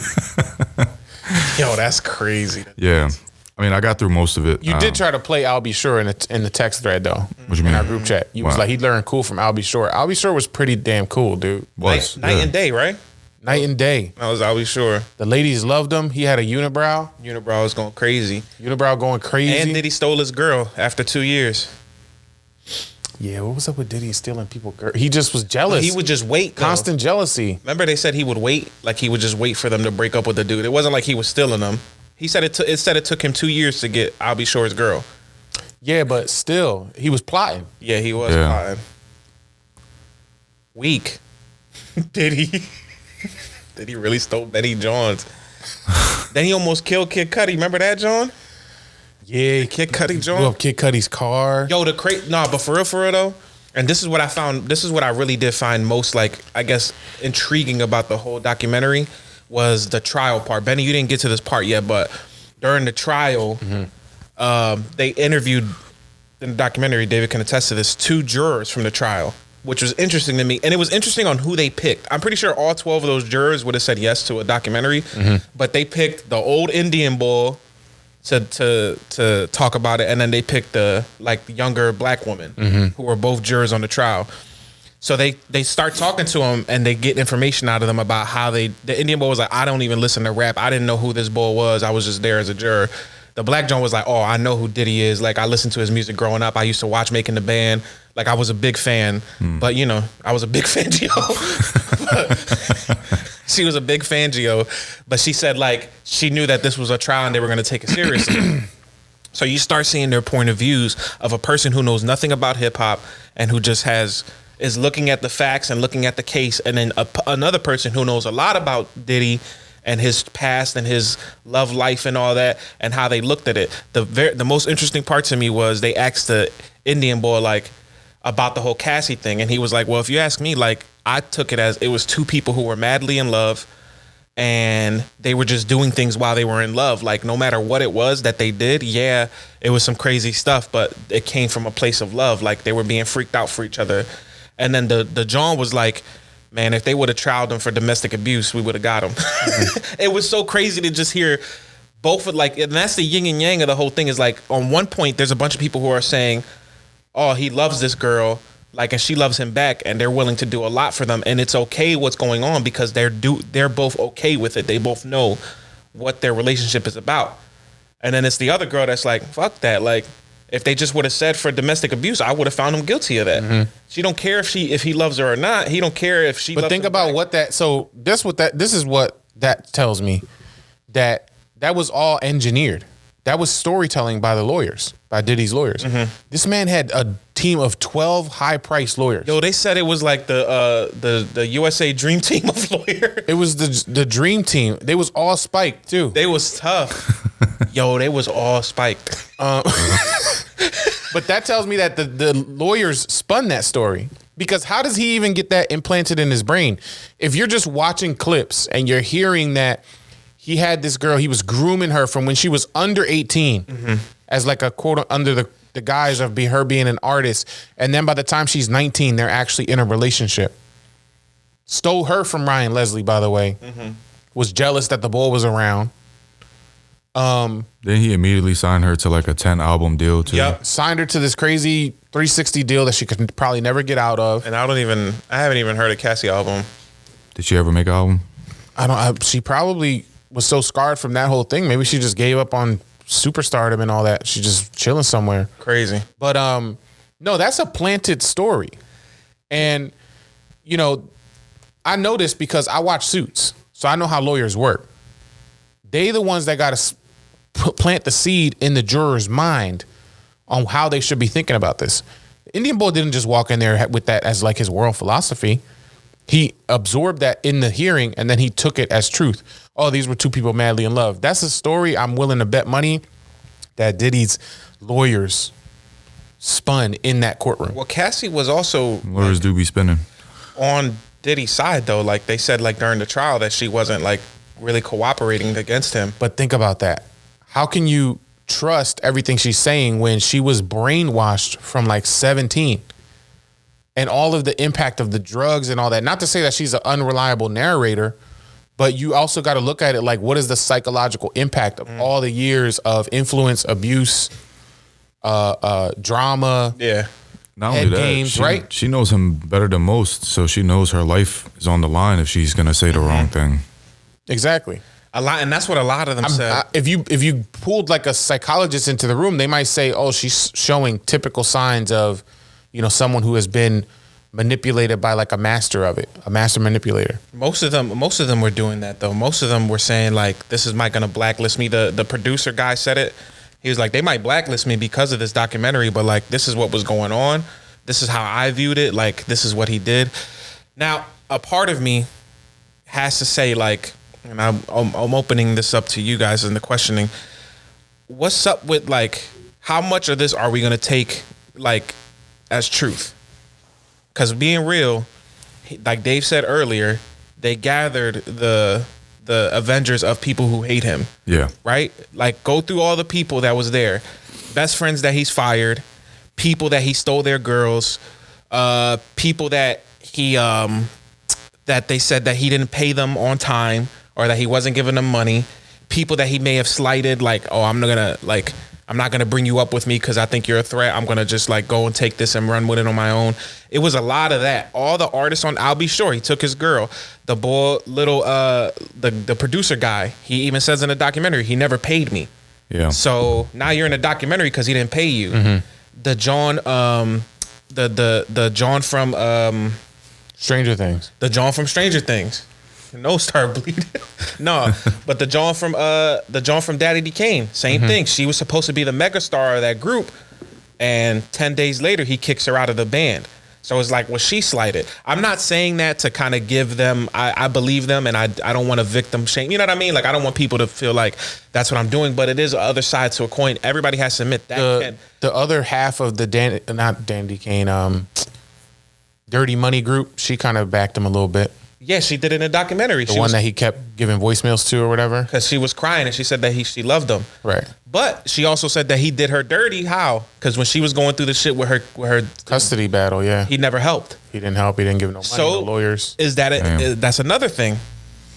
Yo, that's crazy. Yeah. I mean, I got through most of it. You did try to play I'll Be Sure in the text thread, though. What you In mean? our group chat. You was Wow. like, he learned cool from I'll Be Sure. I'll Be Sure was pretty damn cool, dude. Was, Night yeah. and day, right? Night and day. I was always sure. The ladies loved him. He had a unibrow. Unibrow was going crazy. Unibrow going crazy. And Diddy stole his girl after 2 years. Yeah, what was up with Diddy stealing people? He just was jealous. He would just wait. Though. Constant jealousy. Remember they said he would wait? Like he would just wait for them to break up with the dude. It wasn't like he was stealing them. He said it took him 2 years to get I'll Be Sure's girl. Yeah, but still, he was plotting. Yeah, he was Yeah. plotting. Weak. Diddy. Did he really stole Betty Johns? Then he almost killed Kid Cudi. Remember that, John? Yeah, Kid Cudi blew John? up Kid Cudi's car. Yo, but for real though, and this is what I found, this is what I really did find most, like, I guess, intriguing about the whole documentary was the trial part. Benny, you didn't get to this part yet, but during the trial, they interviewed, in the documentary, David can attest to this, 2 jurors from the trial, which was interesting to me. And it was interesting on who they picked. I'm pretty sure all 12 of those jurors would have said yes to a documentary, but they picked the old Indian bull to talk about it, and then they picked the younger black woman who were both jurors on the trial. So they start talking to him, and they get information out of them about how the Indian bull was like, I don't even listen to rap. I didn't know who this bull was. I was just there as a juror. The black John was like, oh, I know who Diddy is. Like, I listened to his music growing up. I used to watch Making the Band. Like, I was a big fan. But, I was a big fan, She was a big fan, Gio. But she said, like, she knew that this was a trial and they were going to take it seriously. So you start seeing their point of views of a person who knows nothing about hip hop and who just is looking at the facts and looking at the case. And then another person who knows a lot about Diddy and his past and his love life and all that, and how they looked at it. The most interesting part to me was they asked the Indian boy, like, about the whole Cassie thing, and he was like, well, if you ask me, like, I took it as it was 2 people who were madly in love, and they were just doing things while they were in love. Like, no matter what it was that they did, yeah, it was some crazy stuff, but it came from a place of love. Like, they were being freaked out for each other. And then the John was like, man, if they would have trialed him for domestic abuse, we would have got him. It was so crazy to just hear both, and that's the yin and yang of the whole thing, is like, on one point, there's a bunch of people who are saying, oh, he loves this girl, like, and she loves him back, and they're willing to do a lot for them, and it's okay what's going on because they're both okay with it. They both know what their relationship is about. And then it's the other girl that's like, fuck that. Like, if they just would have said for domestic abuse, I would have found him guilty of that. She don't care if he loves her or not. He don't care if she. But think about what that. So this is what that tells me, that was all engineered. That was storytelling by the lawyers, by Diddy's lawyers. This man had a team of 12 high-priced lawyers. Yo, they said it was like the USA Dream Team of lawyers. It was the dream team. They was all spiked too. They was tough. Yo, they was all spiked. But that tells me that the lawyers spun that story. Because how does he even get that implanted in his brain? If you're just watching clips and you're hearing that he had this girl, he was grooming her from when she was under 18 as like a quote under the guise of her being an artist. And then by the time she's 19, they're actually in a relationship. Stole her from Ryan Leslie, by the way. Was jealous that the boy was around. Then he immediately signed her to like a 10-album deal too. Yep. Signed her to this crazy 360 deal that she could probably never get out of. And I haven't even heard a Cassie album. Did she ever make an album? She probably was so scarred from that whole thing. Maybe she just gave up on superstardom and all that. She's just chilling somewhere. Crazy. But no, that's a planted story. And, I know this because I watch Suits. So I know how lawyers work. They the ones that got to plant the seed in the juror's mind on how they should be thinking about this. The Indian boy didn't just walk in there with that as like his world philosophy. He absorbed that in the hearing and then he took it as truth. Oh, these were 2 people madly in love. That's a story I'm willing to bet money that Diddy's lawyers spun in that courtroom. Well, Cassie was also Lawyers do be spinning. on Diddy's side though. Like they said, like during the trial, that she wasn't like really cooperating against him. But think about that. How can you trust everything she's saying when she was brainwashed from like 17? And all of the impact of the drugs and all that. Not to say that she's an unreliable narrator, but you also got to look at it like, what is the psychological impact of all the years of influence, abuse, drama? Yeah. Not Head only that, games, right? She knows him better than most, so she knows her life is on the line if she's gonna say the wrong thing. Exactly. A lot, and that's what a lot of them said. If you pulled like a psychologist into the room, they might say, "Oh, she's showing typical signs of, someone who has been manipulated by like a master of it, a master manipulator." Most of them were doing that though. Most of them were saying like, "This is Mike gonna blacklist me." The producer guy said it. He was like, "They might blacklist me because of this documentary, but like, this is what was going on. This is how I viewed it. Like, this is what he did." Now, a part of me has to say like, and I'm opening this up to you guys in the questioning. What's up with like, how much of this are we gonna take like as truth? Because being real, like Dave said earlier, they gathered the Avengers of people who hate him. Yeah. Right? Like go through all the people that was there. Best friends that he's fired, people that he stole their girls, people that he that they said that he didn't pay them on time or that he wasn't giving them money, people that he may have slighted, like, oh, I'm not gonna bring you up with me because I think you're a threat. I'm gonna just like go and take this and run with it on my own. It was a lot of that. All the artists on I'll Be Sure, he took his girl. The boy, little the producer guy, he even says in the documentary, he never paid me. Yeah. So now you're in a documentary because he didn't pay you. The John, the John from Stranger Things. The John from Stranger Things. Nose started bleeding. No, but the John from Daddy Decane, same thing. She was supposed to be the megastar of that group, and 10 days later he kicks her out of the band. So it's like, was she slighted? I'm not saying that to kind of give them, I believe them, and I don't want to victim shame. You know what I mean? Like, I don't want people to feel like that's what I'm doing, but it is the other side to a coin. Everybody has to admit that. The other half of the Danny Decane, Dirty Money group, she kind of backed him a little bit. Yeah, she did it in a documentary. The one that he kept giving voicemails to or whatever. Because she was crying and she said that she loved him. Right. But she also said that he did her dirty. How? Because when she was going through the shit with her custody battle, yeah, he never helped. He didn't help. He didn't give no money, no lawyers. Is that that's another thing?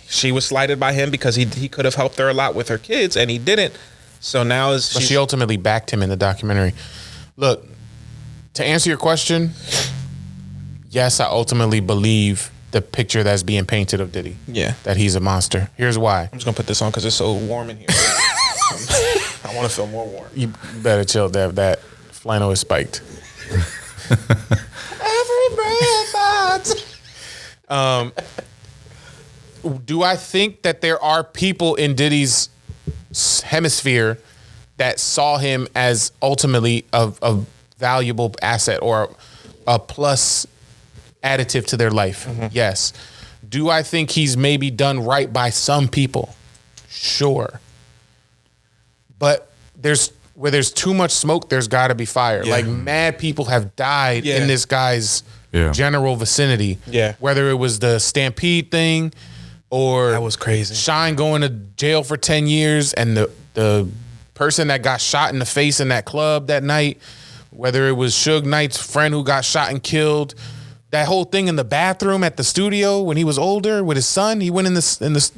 She was slighted by him because he could have helped her a lot with her kids and he didn't. So now but she ultimately backed him in the documentary. Look, to answer your question, yes, I ultimately believe the picture that's being painted of Diddy. Yeah. That he's a monster. Here's why. I'm just going to put this on because it's so warm in here. I want to feel more warm. You better chill, Dev. That flannel is spiked. Every breath. Do I think that there are people in Diddy's hemisphere that saw him as ultimately a valuable asset or a plus additive to their life? Yes. Do I think he's maybe done right by some people? Sure. But where there's too much smoke, there's got to be fire. Yeah. Like mad people have died in this guy's general vicinity. Yeah. Whether it was the Stampede thing or that was crazy. Shine going to jail for 10 years and the person that got shot in the face in that club that night, whether it was Suge Knight's friend who got shot and killed. That whole thing in the bathroom at the studio when he was older with his son, he went in this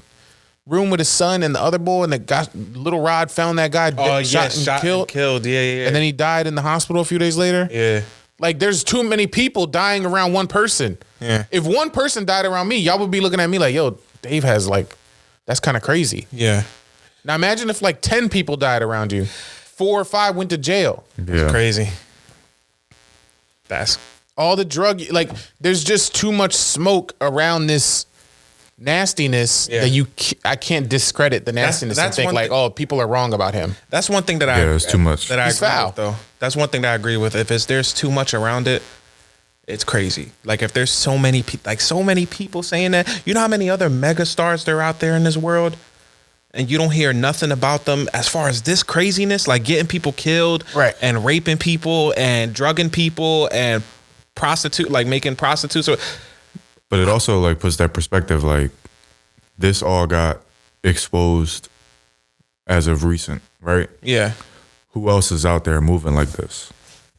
room with his son and the other boy, and Little Rod found that guy shot and killed. Yeah. And then he died in the hospital a few days later. Yeah. Like there's too many people dying around one person. Yeah. If one person died around me, y'all would be looking at me like, yo, Dave has like, that's kind of crazy. Yeah. Now imagine if like 10 people died around you, 4 or 5 went to jail. Yeah. Crazy. That's all the drug, like there's just too much smoke around this nastiness that I can't discredit the nastiness and think like, oh, people are wrong about him. That's one thing that it's too much. That I He's agree foul. with, though. That's one thing that I agree with. If there's too much around it, it's crazy. Like if there's so many people saying that, you know how many other mega stars there are out there in this world, and you don't hear nothing about them as far as this craziness, like getting people killed, right, and raping people and drugging people and making prostitutes. But it also like puts that perspective, like this all got exposed as of recent, right? Yeah. Who else is out there moving like this?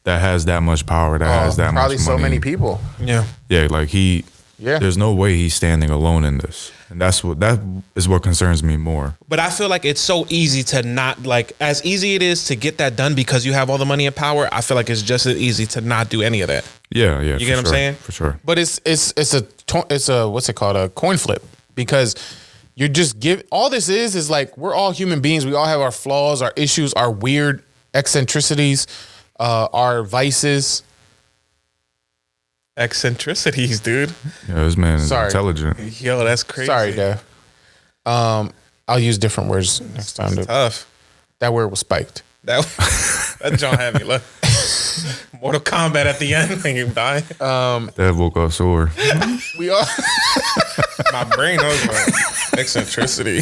That has that much power, that has that probably much money. so many people. Yeah. Yeah, like there's no way he's standing alone in this. And that is what concerns me more. But I feel like it's so easy to not, like, as easy it is to get that done because you have all the money and power, I feel like it's just as easy to not do any of that. Yeah. You get what I'm saying? For sure. But it's a what's it called, a coin flip, because you're just all this is like we're all human beings. We all have our flaws, our issues, our weird eccentricities, our vices. Eccentricities, dude. Yeah, this man is Sorry. intelligent. Yo, that's crazy. Sorry, Dev. I'll use different words next time. Tough. That word was spiked. That John had me look. Mortal Kombat at the end when you die. Dev woke up sore. We all My brain knows about eccentricity.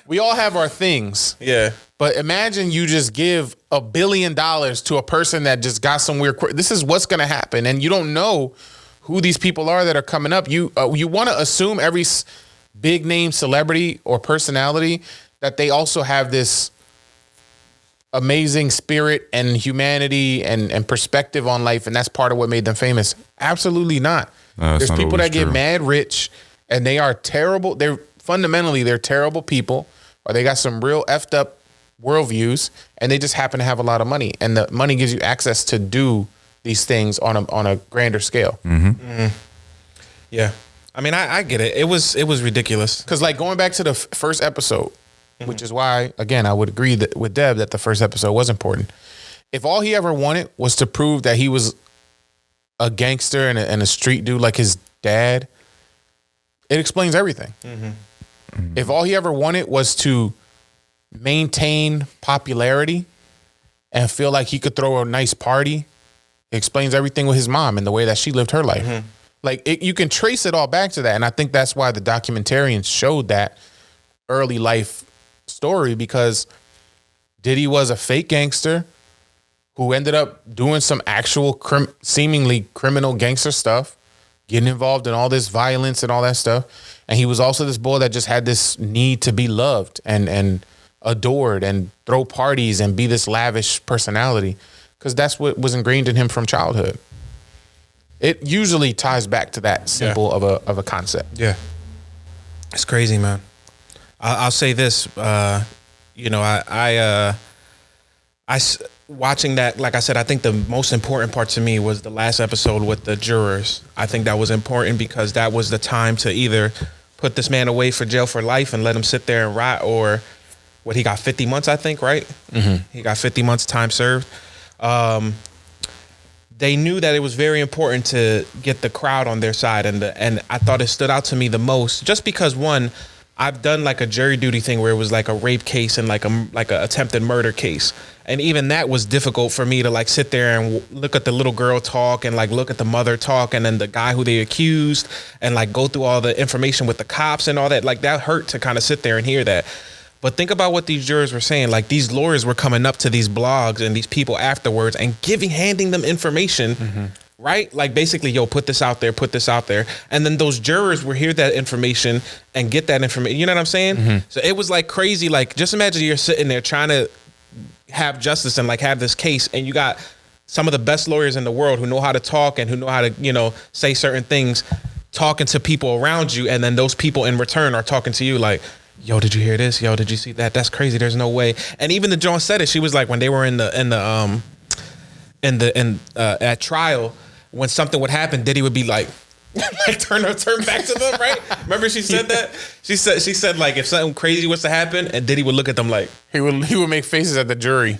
we all have our things. Yeah. But imagine you just give $1 billion to a person that just got some weird. This is what's going to happen, and you don't know who these people are that are coming up. You want to assume every big name celebrity or personality that they also have this amazing spirit and humanity and perspective on life, and that's part of what made them famous. Absolutely not. There's not people always that get true. mad rich, and they are terrible. They're terrible people, or they got some real effed up worldviews, and they just happen to have a lot of money, and the money gives you access to do these things on a grander scale. Yeah. I mean, I get it. It was ridiculous. Because like going back to the first episode, which is why, again, I would agree with Deb that the first episode was important. If all he ever wanted was to prove that he was a gangster and a street dude like his dad, it explains everything. If all he ever wanted was to maintain popularity and feel like he could throw a nice party, it explains everything with his mom and the way that she lived her life. Like you can trace it all back to that. And I think that's why the documentarians showed that early life story, because Diddy was a fake gangster who ended up doing some actual seemingly criminal gangster stuff, getting involved in all this violence and all that stuff. And he was also this boy that just had this need to be loved and adored and throw parties and be this lavish personality, because that's what was ingrained in him from childhood. It usually ties back to that simple of a concept. Yeah. It's crazy, man. I'll say this, watching that, like I said, I think the most important part to me was the last episode with the jurors. I think that was important because that was the time to either put this man away for jail for life and let him sit there and rot, or what, he got 50 months, I think, right? He got 50 months time served. They knew that it was very important to get the crowd on their side, and I thought it stood out to me the most just because, one, I've done like a jury duty thing where it was like a rape case and like a attempted murder case, and even that was difficult for me to like sit there and look at the little girl talk and like look at the mother talk and then the guy who they accused and like go through all the information with the cops and all that. Like that hurt to kind of sit there and hear that. But think about what these jurors were saying. Like these lawyers were coming up to these blogs and these people afterwards and handing them information, right? Like basically, yo, put this out there. And then those jurors will hear that information and get that information. You know what I'm saying? So it was like crazy. Like just imagine you're sitting there trying to have justice and like have this case, and you got some of the best lawyers in the world who know how to talk and who know how to, say certain things, talking to people around you. And then those people in return are talking to you like, yo, did you hear this? Yo, did you see that? That's crazy. There's no way. And even the John said it. She was like, when they were at trial, when something would happen, Diddy would be like turn back to them, right? Remember she said that? She said like if something crazy was to happen, and Diddy would look at them like he would make faces at the jury.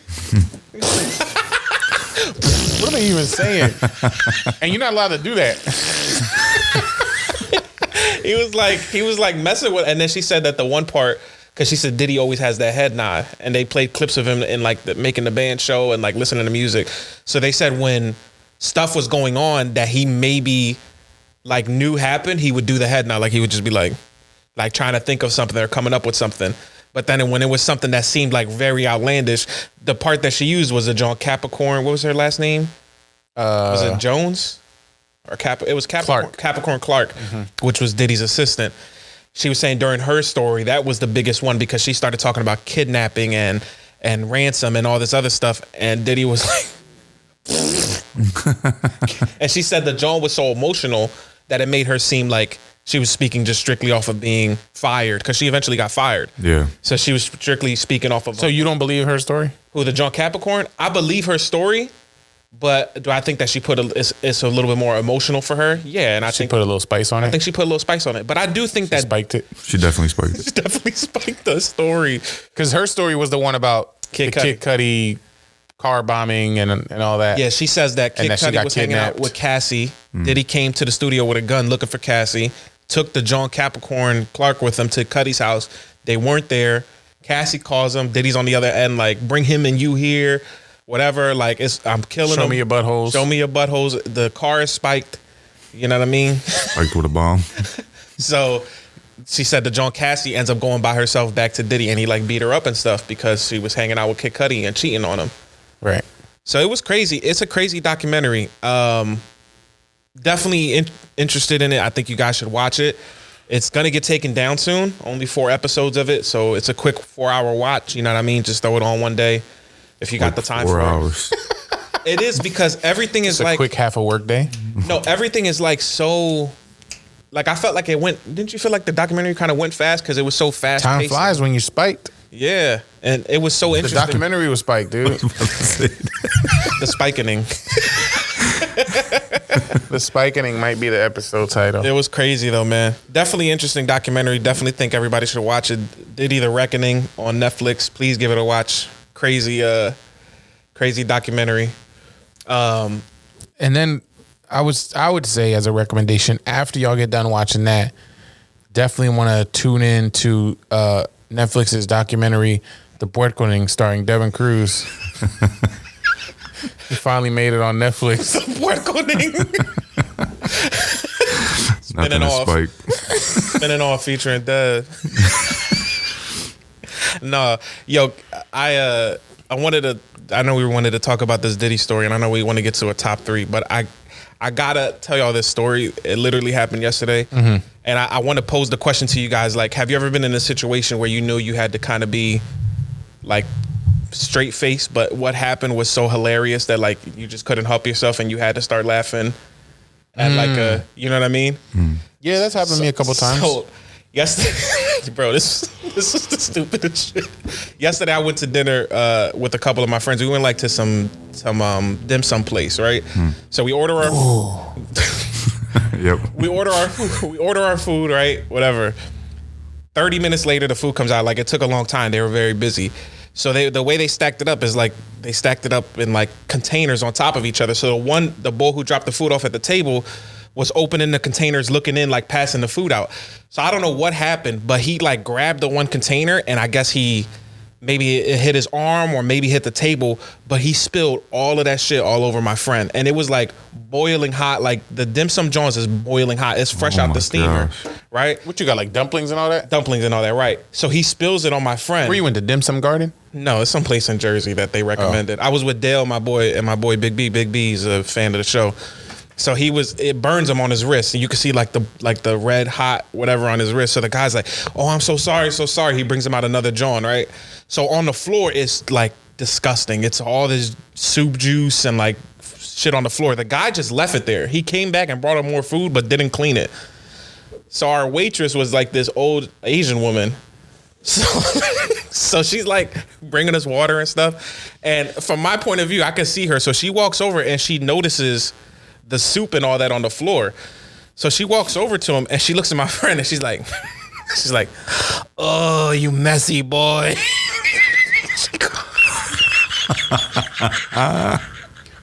What are they even saying? And you're not allowed to do that. He was like messing with, and then she said that the one part, because she said Diddy always has that head nod, and they played clips of him in like making the band show and like listening to music. So they said when stuff was going on that he maybe like knew happened, he would do the head nod, like he would just be like trying to think of something or coming up with something. But then when it was something that seemed like very outlandish, the part that she used was a John Capricorn. What was her last name? Was it Jones? or it was Capricorn Clark, which was Diddy's assistant. She was saying during her story that was the biggest one because she started talking about kidnapping and ransom and all this other stuff, and Diddy was like, and she said the John was so emotional that it made her seem like she was speaking just strictly off of being fired because she eventually got fired. Yeah. So she was strictly speaking off of. So you don't believe her story? Who, the John Capricorn? I believe her story, but do I think that she it's a little bit more emotional for her? Yeah, and I think put a little spice on it. I think she put a little spice on it, but I do think that spiked it. She definitely spiked she it. definitely spiked the story Because her story was the one about Kid Cudi car bombing and all that. Yeah, she says that Kid Cudi was hanging out with Cassie. Diddy came to the studio with a gun looking for Cassie. Took the John Capricorn Clark with him to Cudi's house. They weren't there. Cassie calls him. Diddy's on the other end, like, bring him and you here, whatever. Like, I'm killing him. Show me your buttholes. Show me your buttholes. The car is spiked. You know what I mean? Spiked with a bomb. So she said that John Cassie ends up going by herself back to Diddy, and he like beat her up and stuff because she was hanging out with Kid Cudi and cheating on him. Right. So it was crazy. It's a crazy documentary. Definitely interested in it. I think you guys should watch it. It's gonna get taken down soon. Only 4 episodes of it, so it's a quick 4-hour watch. You know what I mean? Just throw it on one day if you got the time. 4 hours. It is because everything is like a quick half a work day. No, everything is like so. Like I felt like it went. Didn't you feel like the documentary kind of went fast because it was so fast? Time flies when you're spiked. Yeah, and it was so interesting. The documentary was spiked, dude. The spikening. The spikening might be the episode title. It was crazy though, man. Definitely interesting documentary. Definitely think everybody should watch it. Diddy the Reckoning on Netflix. Please give it a watch. Crazy documentary. And then I would say as a recommendation, after y'all get done watching that, definitely want to tune in to Netflix's documentary, The Puerconing, starring Devin Cruz. He finally made it on Netflix. The Puerconing. Spinning off. Spinning off featuring Dev. No, yo, I know we wanted to talk about this Diddy story, and I know we want to get to a top 3, but I gotta tell y'all this story. It literally happened yesterday. And I want to pose the question to you guys. Like, have you ever been in a situation where you knew you had to kind of be like straight face, but what happened was so hilarious that like you just couldn't help yourself and you had to start laughing at like a, you know what I mean? Yeah, that's happened to me a couple times. So yesterday, bro, this is the stupidest shit. Yesterday I went to dinner with a couple of my friends. We went like to some dim sum place, right? So we order our Yep. we order our food, right? Whatever. 30 minutes later the food comes out. Like, it took a long time. They were very busy. So the way they stacked it up is like they stacked it up in like containers on top of each other. So the boy who dropped the food off at the table was opening the containers, looking in, like passing the food out. So I don't know what happened, but he like grabbed the one container and I guess maybe it hit his arm or maybe hit the table, but he spilled all of that shit all over my friend. And it was like boiling hot. Like the dim sum Jones is boiling hot. It's fresh out the steamer, right? What you got, like dumplings and all that? Dumplings and all that, right. So he spills it on my friend. Where you went to Dim Sum Garden? No, it's someplace in Jersey that they recommended. I was with Dale, my boy, and my boy Big B. Big B's a fan of the show. So it burns him on his wrist. And you can see like the red hot whatever on his wrist. So the guy's like, oh, I'm so sorry. He brings him out another John, right? So on the floor, it's like disgusting. It's all this soup juice and like shit on the floor. The guy just left it there. He came back and brought him more food, but didn't clean it. So our waitress was like this old Asian woman. So she's like bringing us water and stuff. And from my point of view, I can see her. So she walks over and she notices the soup and all that on the floor. So she walks over to him and she looks at my friend and she's like, oh, you messy boy.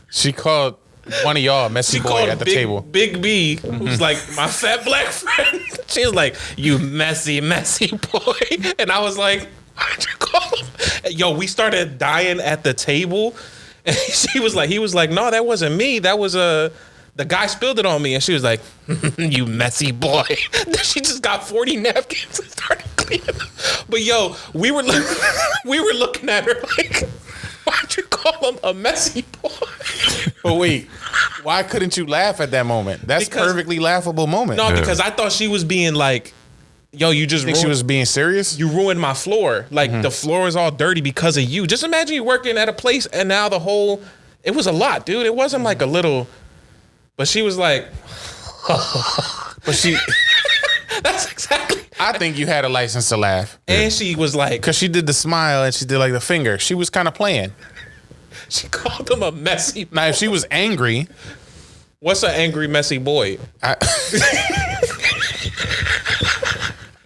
She called one of y'all messy boy at the table. Big B, who's like my fat black friend. She was like, you messy boy. And I was like, why'd you call him? Yo, we started dying at the table. And he was like, no, that wasn't me. That was the guy spilled it on me. And she was like, you messy boy. Then she just got 40 napkins and started cleaning them. But yo, we were looking at her like, why'd you call him a messy boy? But wait, Why couldn't you laugh at that moment? That's perfectly laughable moment. No, because I thought she was being like, yo, you just think she was being serious? You ruined my floor. Like the floor is all dirty because of you. Just imagine you working at a place and now it was a lot, dude. It wasn't like a little, but she was like, but she, that's exactly. I think you had a license to laugh. And she was like, because she did the smile and she did like the finger. She was kind of playing. She called him a messy. Now, if she was angry. What's an angry, messy boy? I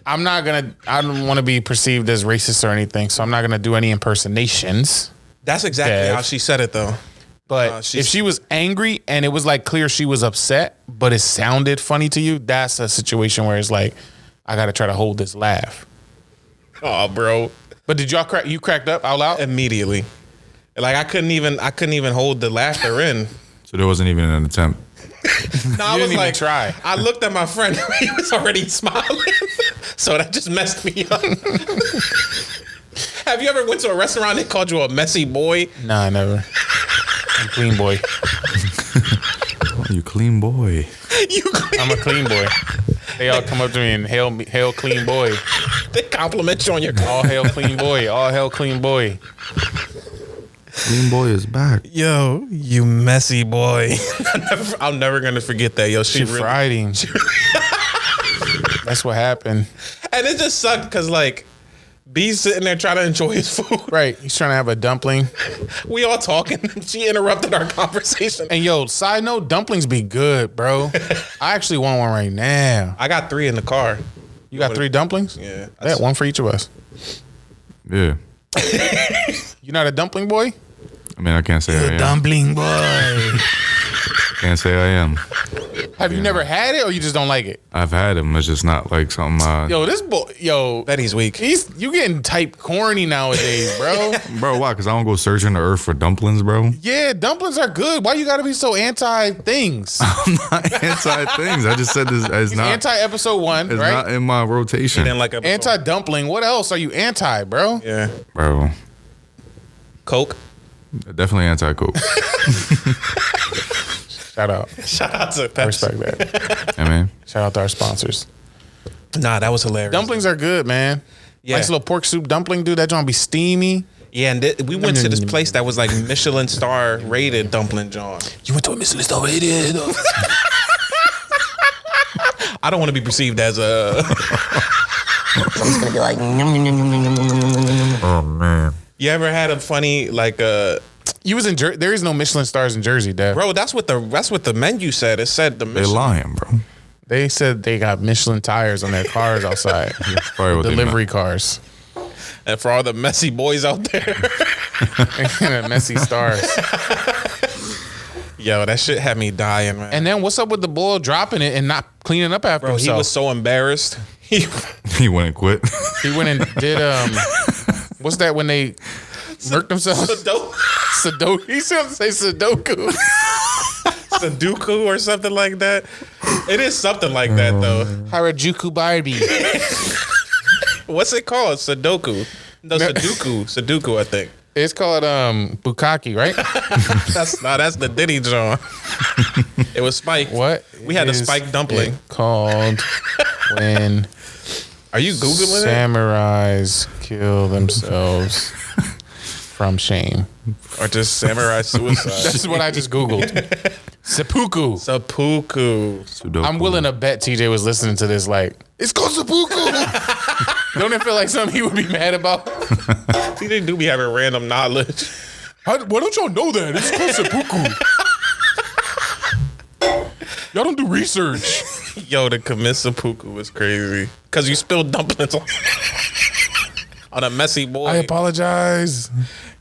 don't want to be perceived as racist or anything, so I'm not going to do any impersonations. That's exactly how she said it, though. But if she was angry and it was like clear she was upset, but it sounded funny to you, that's a situation where it's like, I got to try to hold this laugh. Oh, bro. But did you cracked up out loud? Immediately. Like I couldn't even hold the laughter in. So there wasn't even an attempt. No, I was like, try. I looked at my friend. He was already smiling. So that just messed me up. Have you ever went to a restaurant and called you a messy boy? Nah, never. I'm clean boy. Oh, you clean boy. I'm a clean boy. They all come up to me and hail clean boy. They compliment you on your all hail clean boy. All hail clean boy. Clean boy is back. Yo, you messy boy. I'm never gonna forget that. Yo, she fried him. That's what happened. And it just sucked because like B's sitting there trying to enjoy his food. Right. He's trying to have a dumpling. We all talking. She interrupted our conversation. And yo, side note, dumplings be good, bro. I actually want one right now. I got 3 in the car. You got 3 dumplings? Yeah. Yeah, one for each of us. Yeah. You not a dumpling boy? I mean, I can't say I am. Dumpling boy. Can't say I am. Have you never had it or you just don't like it? I've had them. It's just not like something. Yo, this boy, Betty's weak. You getting type corny nowadays, bro. Bro, why? Because I don't go searching the earth for dumplings, bro. Yeah, dumplings are good. Why you gotta be so anti things? I'm not anti things. I just said this. It's not anti episode 1. It's right? not in my rotation. Like anti dumpling. What else are you anti, bro? Yeah, bro. Coke. Definitely anti Coke. Shout out to Pepsi. I respect that. Yeah, man. Shout out to our sponsors. Nah, that was hilarious. Dumplings are good, man. Yeah. Nice little pork soup dumpling, dude. That joint be steamy. Yeah, and we went to this place that was like Michelin star rated dumpling John. You went to a Michelin star rated? I don't want to be perceived as a. It's gonna be like. Oh man. You ever had a funny like You was in Jersey. There is no Michelin stars in Jersey, Dev. Bro, that's what the menu said. It said the Michelin. They lying, bro. They said they got Michelin tires on their cars outside. Probably what Delivery cars. And for all the messy boys out there. And messy stars. Yo, that shit had me dying, man. And then what's up with the bull dropping it and not cleaning up after himself? He was so embarrassed. He went and quit. He went and did what's that when they murked themselves? Sudoku. He should say Sudoku. Sudoku or something like that. It is something like that though. Harajuku Barbie. What's it called? Sudoku. No, Sudoku, I think. It's called Bukkake, right? That's the Diddy John. It was Spike. What? We had a Spike dumpling. Called when Are you Googling samurais kill themselves from shame. Or just samurai suicide. That's what I just Googled. Seppuku. Sudoku. I'm willing to bet TJ was listening to this like, it's called seppuku. Don't it feel like something he would be mad about? TJ do be having random knowledge. Why don't y'all know that? It's called seppuku. Y'all don't do research. Yo, to commit seppuku was crazy. Because you spilled dumplings on a messy boy. I apologize.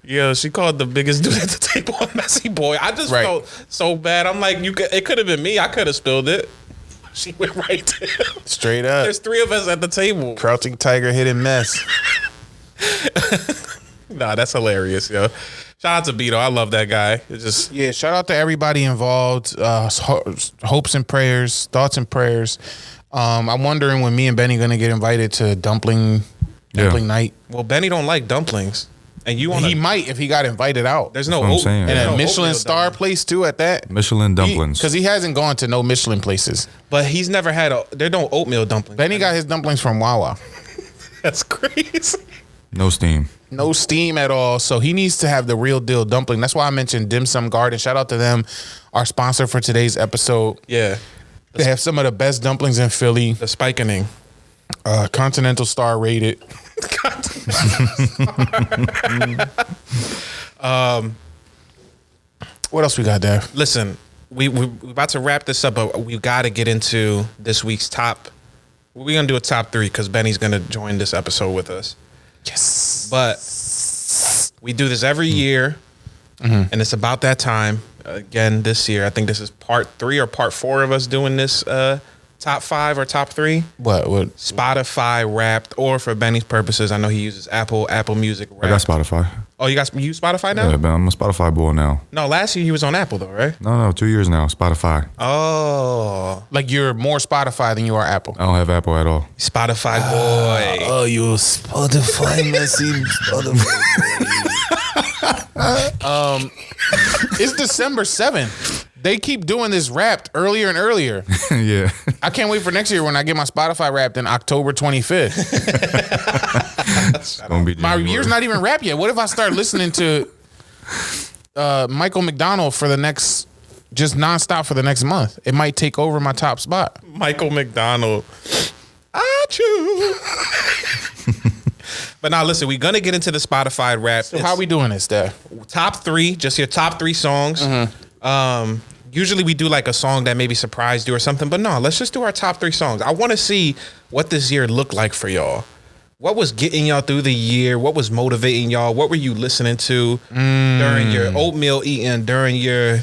Yo, she called the biggest dude at the table a messy boy. I just felt so bad. I'm like, it could have been me. I could have spilled it. She went right there. Straight up. There's 3 of us at the table. Crouching tiger, hidden mess. Nah, that's hilarious, yo. Shout out to Beto. I love that guy. It's just shout out to everybody involved. Hopes and prayers, thoughts and prayers. I'm wondering when me and Benny gonna get invited to dumpling night. Well, Benny don't like dumplings. And you want He might if he got invited out. There's no That's what I'm oat- saying. And Yeah. a Michelin star place too at that. Michelin dumplings. Because he hasn't gone to no Michelin places. But he's never had there don't oatmeal dumplings. Benny got his dumplings from Wawa. That's crazy. No steam. No steam at all. So he needs to have the real deal dumpling. That's why I mentioned Dim Sum Garden. Shout out to them, our sponsor for today's episode. Yeah. They have some of the best dumplings in Philly. The spikening. Continental Star rated. What else we got there? Listen, we're about to wrap this up, but we got to get into this week's top. We're going to do a top 3 because Benny's going to join this episode with us. Yes. But we do this every year, and it's about that time. Again, this year, I think this is part 3 or part 4 of us doing this top 5 or top 3. What? Spotify Wrapped, or for Benny's purposes, I know he uses Apple Music Wrapped. I got Spotify. Oh, you use Spotify now? Yeah, but I'm a Spotify boy now. No, last year he was on Apple though, right? No, 2 years now. Spotify. Oh, Like you're more Spotify than you are Apple. I don't have Apple at all. Spotify boy. Oh, you Spotify messy Spotify. It's December 7th. They keep doing this Wrapped earlier and earlier. Yeah. I can't wait for next year when I get my Spotify Wrapped in October 25th. It's gonna be My January. year's not even wrapped yet. What if I start listening to Michael McDonald for the next, just nonstop for the next month? It might take over my top spot. Michael McDonald. Achoo. But now listen, we're gonna get into the Spotify Wrapped. So how we doing this, Dad? Top 3, just your top 3 songs. Usually we do like a song that maybe surprised you or something, but no, let's just do our top 3 songs. I want to see what this year looked like for y'all. What was getting y'all through the year? What was motivating y'all? What were you listening to during your oatmeal eating, during your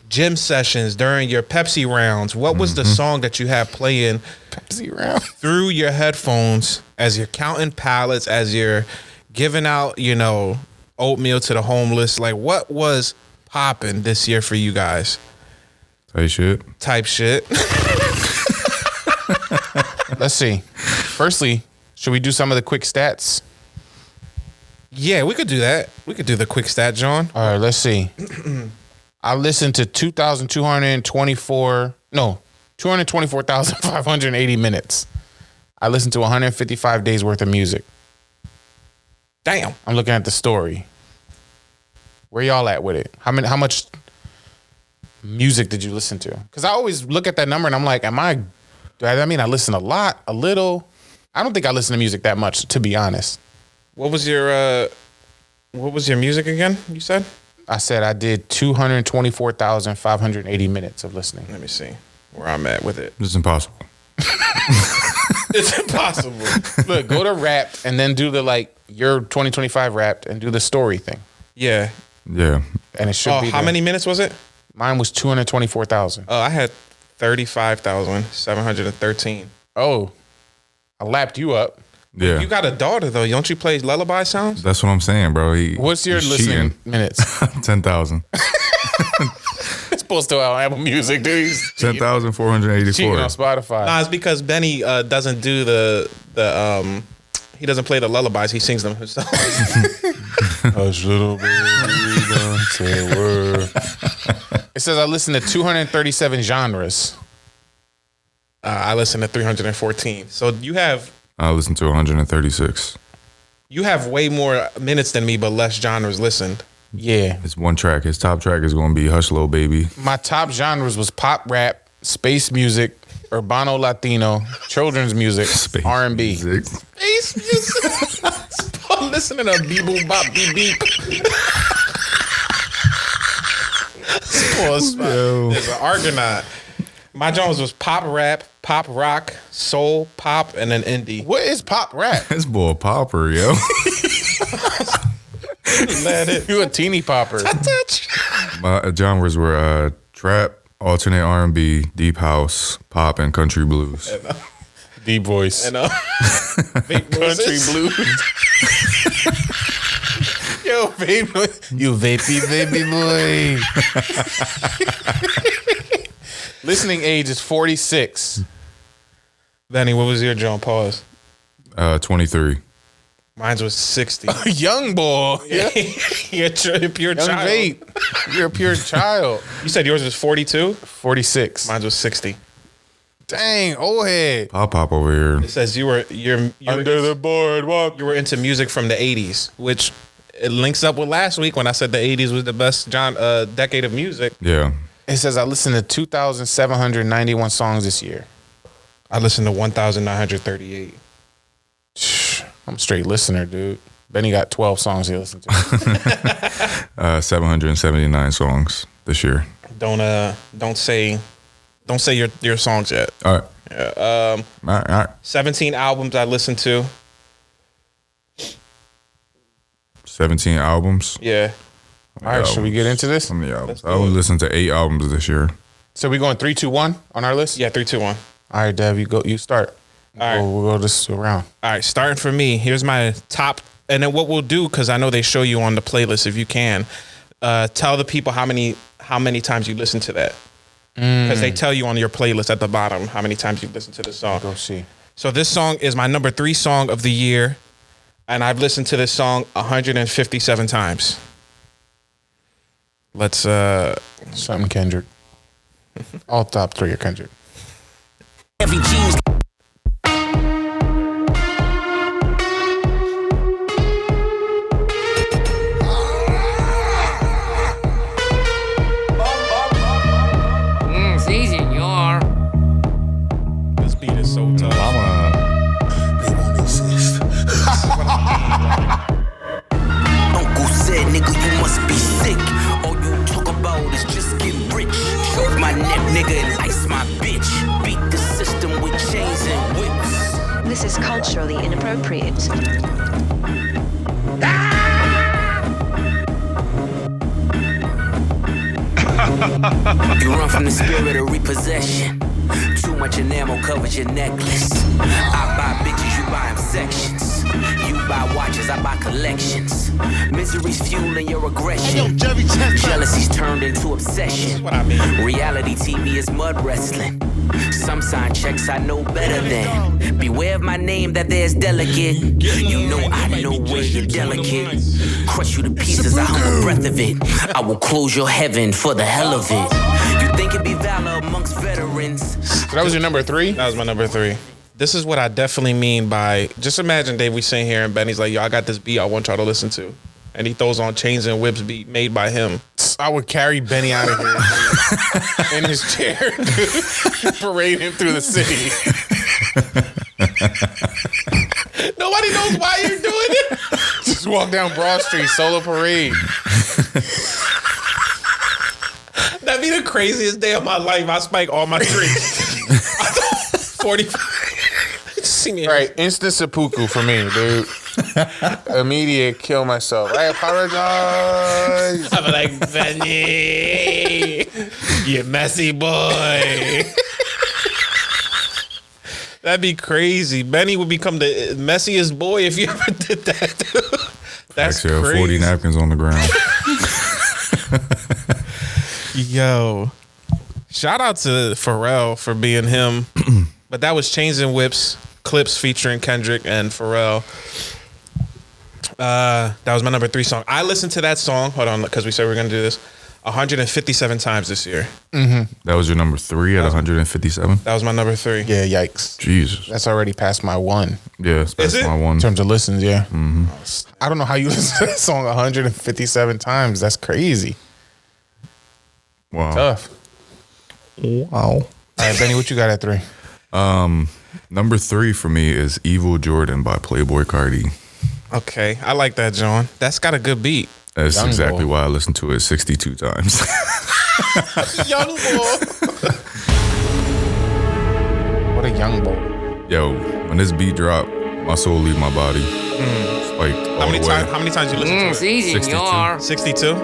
gym sessions, during your Pepsi rounds? What was the song that you had playing Pepsi round. through your headphones as you're counting pallets, as you're giving out, oatmeal to the homeless? Like, what was popping this year for you guys? Hey, shit. Type shit. Let's see. Firstly, should we do some of the quick stats? Yeah, we could do that. We could do the quick stat, John. All right, let's see. I listened to 224,580 minutes. I listened to 155 days worth of music. Damn. I'm looking at the story. Where y'all at with it? How much music did you listen to? Because I always look at that number and I'm like, do I mean I listen a lot, a little? I don't think I listen to music that much, to be honest. What was your music again? You said? I said I did 224,580 minutes of listening. Let me see where I'm at with it. It's impossible. It's impossible. Look, go to Wrapped and then do your 2025 Wrapped and do the story thing. Yeah. Yeah. And it should be how there. many minutes was it? Mine was 224,000. Oh, I had 35,713. Oh, I lapped you up. Yeah. You got a daughter though, don't you play lullaby sounds? That's what I'm saying, bro. What's your he's listening cheating. minutes? 10,000. It's supposed to have Apple Music, dude. He's cheating 10,484. on Spotify. Nah, it's because Benny doesn't do the he doesn't play the lullabies. He sings them himself. Hush, little baby, don't say a word. It says I listen to 237 genres. I listen to 314. So I listened to 136. you have way more minutes than me, but less genres listened. Yeah. It's one track. His top track is going to be Hush Little Baby. My top genres was pop rap, space music, urbano Latino, children's music, R&B. music. Space music. I'm listening to beep boop bop beep beep. There's an Argonaut. My Jones was pop rap, pop rock, soul, pop, and then indie. What is pop rap? This boy a popper, yo. Let it. You a teeny popper. My genres were trap, alternate R&B, deep house, pop, and country blues. Deep voice. And vape Country noises. blues. Yo, vape noise. You vapey baby boy. Listening age is 46. Benny, what was your John? Pause. 23. Mine was 60. Young boy. Yeah. You're a pure Young child. vape. You're a pure child. You said yours was 42? 46. Mine was 60. Dang, old head. Pop over here. It says you're Under the boardwalk. you were into music from the 80s, which it links up with last week when I said the 80s was the best decade of music. Yeah. It says I listened to 2,791 songs this year. I listened to 1,938. I'm a straight listener, dude. Benny got 12 songs he listened to. 779 songs this year. Don't say your songs yet. All right. Yeah. All right. 17 albums I listened to. 17 albums. Yeah. All right, should we get into this? How many albums? do I only it. listened to 8 albums this year. So we going 3, 2, 1 on our list? Yeah, 3, 2, 1. All right, Dev, you start. All right. We'll go this around. All right, starting for me, here's my top. And then what we'll do, because I know they show you on the playlist if you can, tell the people how many times you listen to that. Because they tell you on your playlist at the bottom how many times you listen to the song. Go see. So this song is my number 3 song of the year. And I've listened to this song 157 times. Let's Something Kendrick. All top 3 are Kendrick. Every jeans. Sí, señor. This beat is so tough. They won't exist. Uncle said, nigga, you must be sick. All you talk about is just getting rich. Choke my neck, nigga, and ice my bitch. Beat the system with chains and whips. This is culturally inappropriate. You run from the spirit of repossession. Too much enamel covers your necklace. I buy bitches, you buy them sections. You buy watches, I buy collections. Misery's fueling your aggression. Jealousy's turned into obsession. What I mean. Reality TV is mud wrestling. Some sign checks I know better than. Beware of my name that there's delicate. You know I know where you're delicate. Crush you to pieces, I hum a breath of it. I will close your heaven for the hell of it. You think it'd be valor amongst veterans? So that was your number 3? That was my number 3. This is what I definitely mean by, just imagine Dave, we sitting here and Benny's like, yo, I got this beat I want y'all to listen to. And he throws on Chains and Whips beat made by him. I would carry Benny out of here in his chair, dude. Parade him through the city. Nobody knows why you're doing it. Just walk down Broad Street, solo parade. That'd be the craziest day of my life. I spike all my streets. 45. Just see me. Right, instant seppuku for me, dude. Immediate kill myself. I apologize. I'm like, Benny, you messy boy. That'd be crazy. Benny would become the messiest boy if you ever did that, dude. That's Actually, crazy. 40 napkins on the ground. Yo, shout out to Pharrell for being him. But that was Chains and Whips, clips featuring Kendrick and Pharrell. That was my number 3 song. I listened to that song, hold on, because we said we were going to do this, 157 times this year. That was your number 3 at 157? That was my number 3. Yeah, yikes. Jesus. That's already past my 1. Yeah, it's past it? my 1. In terms of listens, yeah. I don't know how you listen to that song 157 times. That's crazy. Wow. Tough. Wow. All right, Benny, what you got at 3? Number 3 for me is Evil Jordan by Playboi Carti. Okay, I like that, John. That's got a good beat. That's Young exactly boy. why I listened to it 62 times. Young boy. What a young boy. Yo, when this beat drop, my soul leave my body. Spiked all How many the way. times you listen to it? Sí, 62. señor. 62?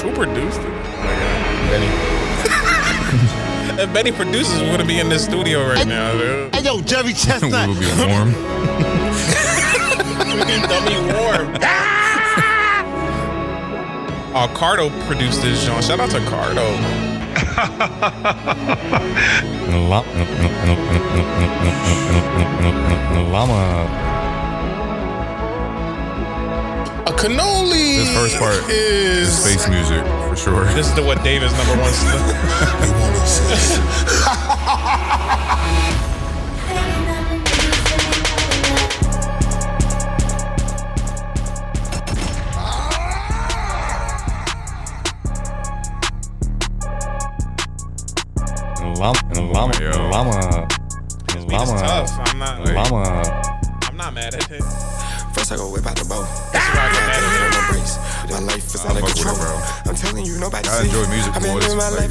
Who produced it? Benny. If Benny produces, we're gonna be in this studio right now, dude. Hey, yo, Jerry We Chestnut. will be warm. We be dummy warm. Cardo produced this, John. Shout out to Cardo. Llama. A cannoli. This first part is space music for sure. This is the what David's number one. Llama. This beat is tough. I'm not mad at it. First I go whip out the bow. This is where I get mad at it. My life is out of control. I'm telling you, nobody I enjoy music more. It's like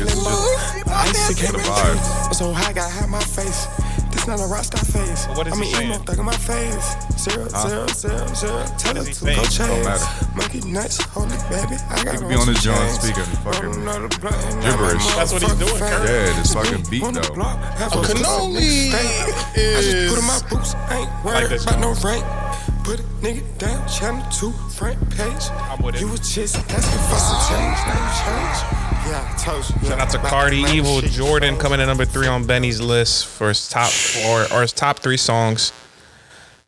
it's just the vibe. So high, got high my face. This not a rock star face. But what is he saying? Thug in my face. 0, 0, 0, 0. Tell her he to saying? go Don't chase. matter. Monkey nuts, hold it, baby. I got He could be on his John speaking fucking gibberish. That's what he's doing, Kurt. Yeah, this fucking beat though. A cannoli I just put in my boots, ain't like worried this about no song. rank. Put a nigga down, channel 2, front page. I'm with it. You was just asking for some change, now you change. Yeah, I told you. Shout out to Cardi, Evil, Jordan coming in number 3 on Benny's list for his top 4 or his top 3 songs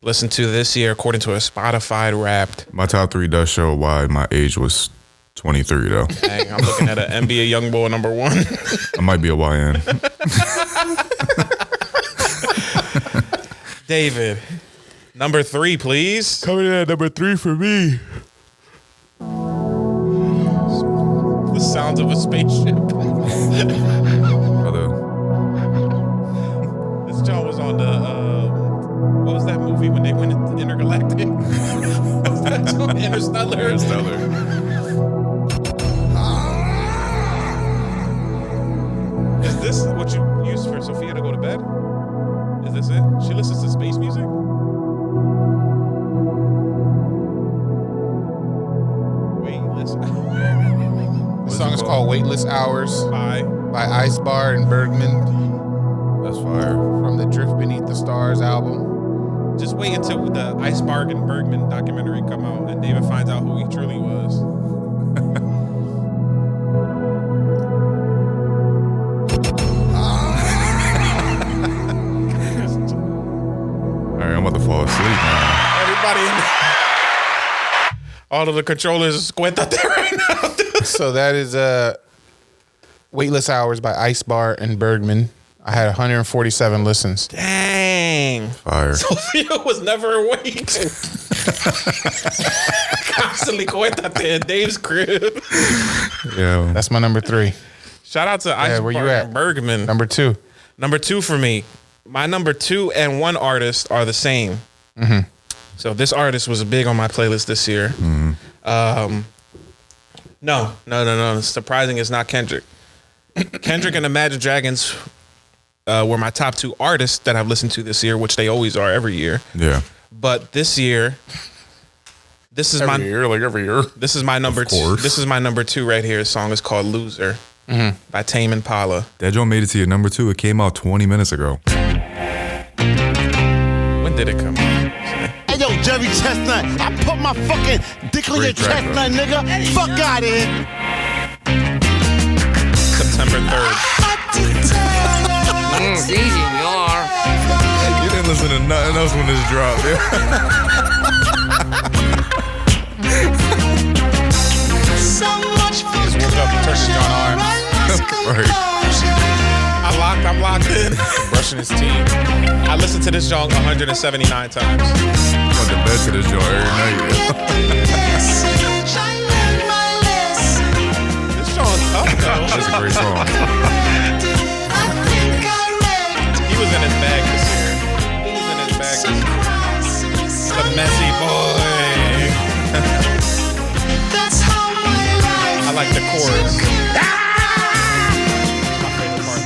listened to this year according to a Spotify Wrapped. My top 3 does show why my age was 23 though. Dang, I'm looking at an NBA Youngboy number 1. I might be a YN. David, number 3, please. Coming in at number 3 for me. The sounds of a spaceship. This John was on the what was that movie when they went into Intergalactic? What's that song? Interstellar. Is this what you use for Sophia to go to bed? Is this it? She listens to space music? Weightless. The song is called Weightless Hours Bye. by Ice Bar and Bergman That's fire. from the Drift Beneath the Stars album. Just wait until the Iceberg and Bergman documentary come out and David finds out who he truly was. All right, I'm about to fall asleep now. Everybody in all of the controllers squint out there right now. So that is Weightless Hours by Ice Bar and Bergman. I had 147 listens. Dang. Fire. Sophia was never awake. Constantly quit out there in Dave's crib. Yeah. That's my number 3. Shout out to Ice where you Bar at? and Bergman. Number 2. Number 2 for me. My number 2 and 1 artist are the same. Mm-hmm. So this artist was big on my playlist this year. Mm-hmm. No. Surprising, it's not Kendrick. Kendrick and Imagine Dragons were my top 2 artists that I've listened to this year, which they always are every year. Yeah. But this year, this is Every year. This is my number 2. course. This is my number 2 right here. The song is called "Loser" by Tame Impala. That joint made it to your number 2. It came out 20 minutes ago. When did it come out? Hey, yo, Jerry Chestnut, I put my fucking dick on your Great track, chestnut, nigga. Fuck out of here. September 3rd. It's easy, You didn't listen to nothing else when this dropped, yeah. Right. I'm locked in. Brushing his teeth. I listened to this song 179 times. I'm going to bed to this joint every night. This song's tough though. That's a great song. He was in his bag this year. The messy boy. I like the chorus. My favorite part.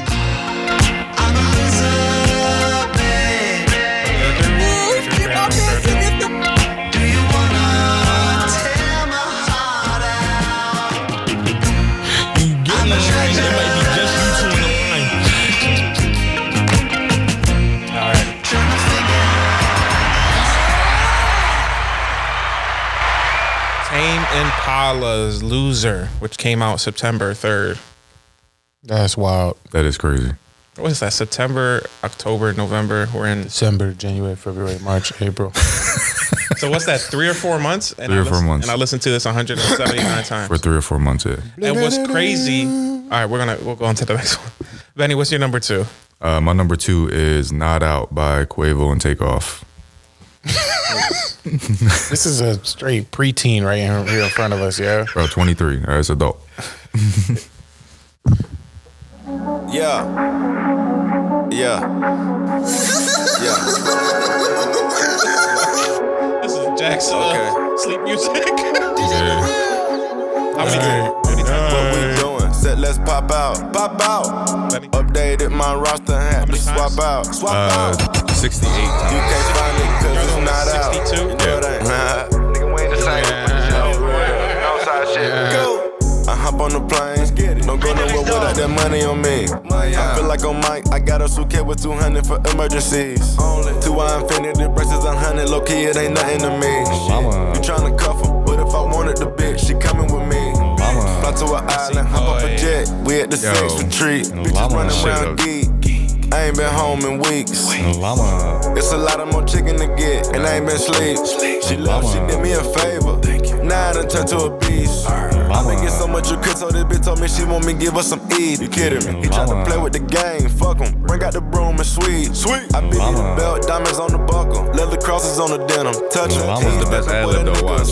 Tame Impala's "Loser," which came out September 3rd. That's wild. That is crazy. What is that? September, October, November. We're in December, January, February, March, April. So what's that? 3 or 4 months? And 3 or 4 months. And I listened to this 179 times. For 3 or 4 months, yeah. And what's crazy? All right, we'll go on to the next one. Benny, what's your number 2? My number 2 is "Not Out" by Quavo and Takeoff. This is a straight preteen right here in front of us, yeah. Bro, 23. That's adult. Yeah. This is Jackson. Sleep music. Yeah. How many times? What we doing? Said let's pop out. Updated my roster and had to swap out. 68 times. You can't find it cause it's not out. 62? You know it ain't. Nigga, we ain't the same. Go. I hop on the plane. Don't go nowhere without that money on me. I feel like on Mike. I got a suitcase with 200 for emergencies. 2 infinity braces 100. Low key, it ain't nothing to me. You tryna cuff him, but if I wanted the bitch, she coming with me. Fly to an island, hop up a jet. We at the 6th retreat. Bitches running around geek. I ain't been home in weeks. It's a lot of more chicken to get, and I ain't been sleep. She did me a favor. Now I done turned to a beast. I been get so much you could, so this bitch told me she want me give her some ease. You kidding me? He tried to play with the game, fuck him. Bring out the broom and sweet. I beat the belt, diamonds on the buckle, leather crosses on the denim. Touch him. He's the best ad-lib though, watch.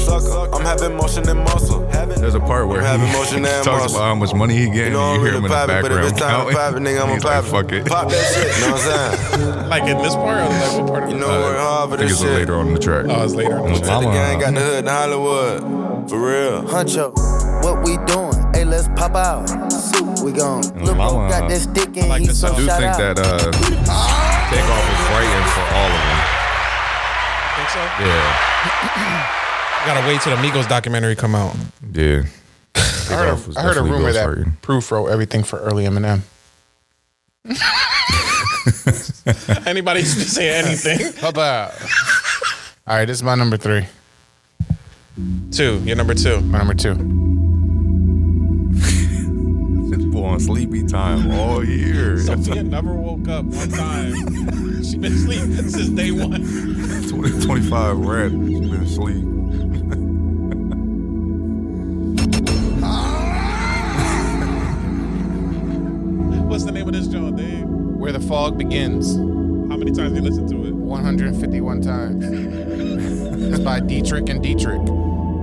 I'm having motion and muscle. There's a part where having he motion and talks muscle. about how much money he getting, You know, and you I'm hear him in really the pop it, but if background it's time to counting. pop it, nigga, I'ma He's pop like, it. fuck it. Pop that shit, you know what I'm saying? Like in this part or like what part of You know, work hard for I think this it's shit. later on in the track. Oh, it's later on the track. The gang got the hood in Hollywood. For real. Huncho, what we doing? Hey, let's pop out. We gon' Lil' Bo got that stick and like he this so I do shout think out. that Takeoff is writing for all of them. Think so? Yeah. Gotta wait till the Migos documentary come out. Yeah. I heard a rumor that Proof wrote everything for early Eminem. Anybody say anything? How about? All right, this is my number 3. 2. You're number 2. My number 2. This boy on sleepy time all year. Sophia never woke up one time. She been sleeping since day 1. 2025 red. She been asleep. What's the name of this joint, Dave? Where the Fog Begins. How many times did you listen to it? 151 times. It's by Dietrich and Dietrich.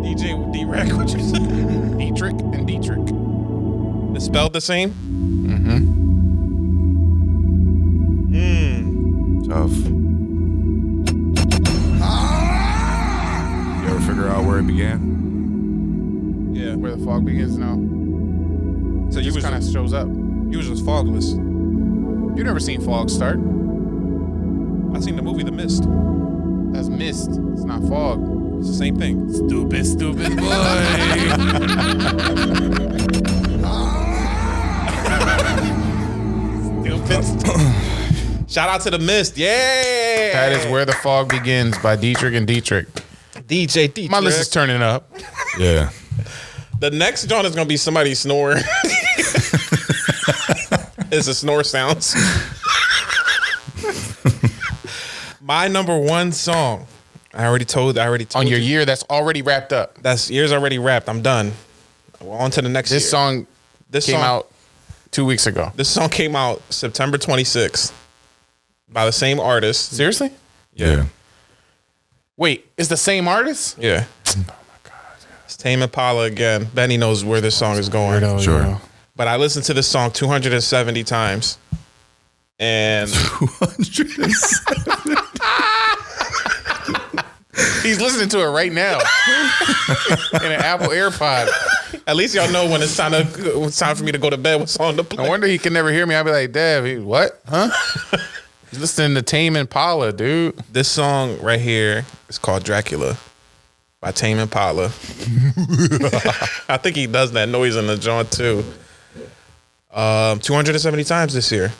DJ D-Rec, what you say? Dietrich and Dietrich. It's spelled the same? Tough. You ever figure out where it began? Yeah. Where the Fog Begins now. So you just kind of shows up. You was just fogless. You never seen Fog start? I seen the movie The Mist. That's mist. It's not fog. It's the same thing. Stupid boy. Shout out to The Mist. Yeah. That is Where the Fog Begins by Dietrich and Dietrich. DJ Dietrich. My list is turning up. Yeah. The next joint is going to be somebody snoring. It's a snore sounds. My number 1 song. I already told on your year that's already wrapped up. That's year's already wrapped. I'm done. On to the next year. This song came out 2 weeks ago. This song came out September 26th by the same artist. Seriously? Yeah. Wait, it's the same artist? Yeah. Oh my God. It's Tame Impala again. Benny knows where this song is going. Sure. But I listened to this song 270 times. And 270. He's listening to it right now in an Apple AirPod. At least y'all know when it's time for me to go to bed. What's on the play? No wonder he can never hear me. I'll be like, Dad, what? Huh? He's listening to Tame Impala, dude. This song right here is called Dracula by Tame Impala. I think he does that noise in the joint too. 270 times this year.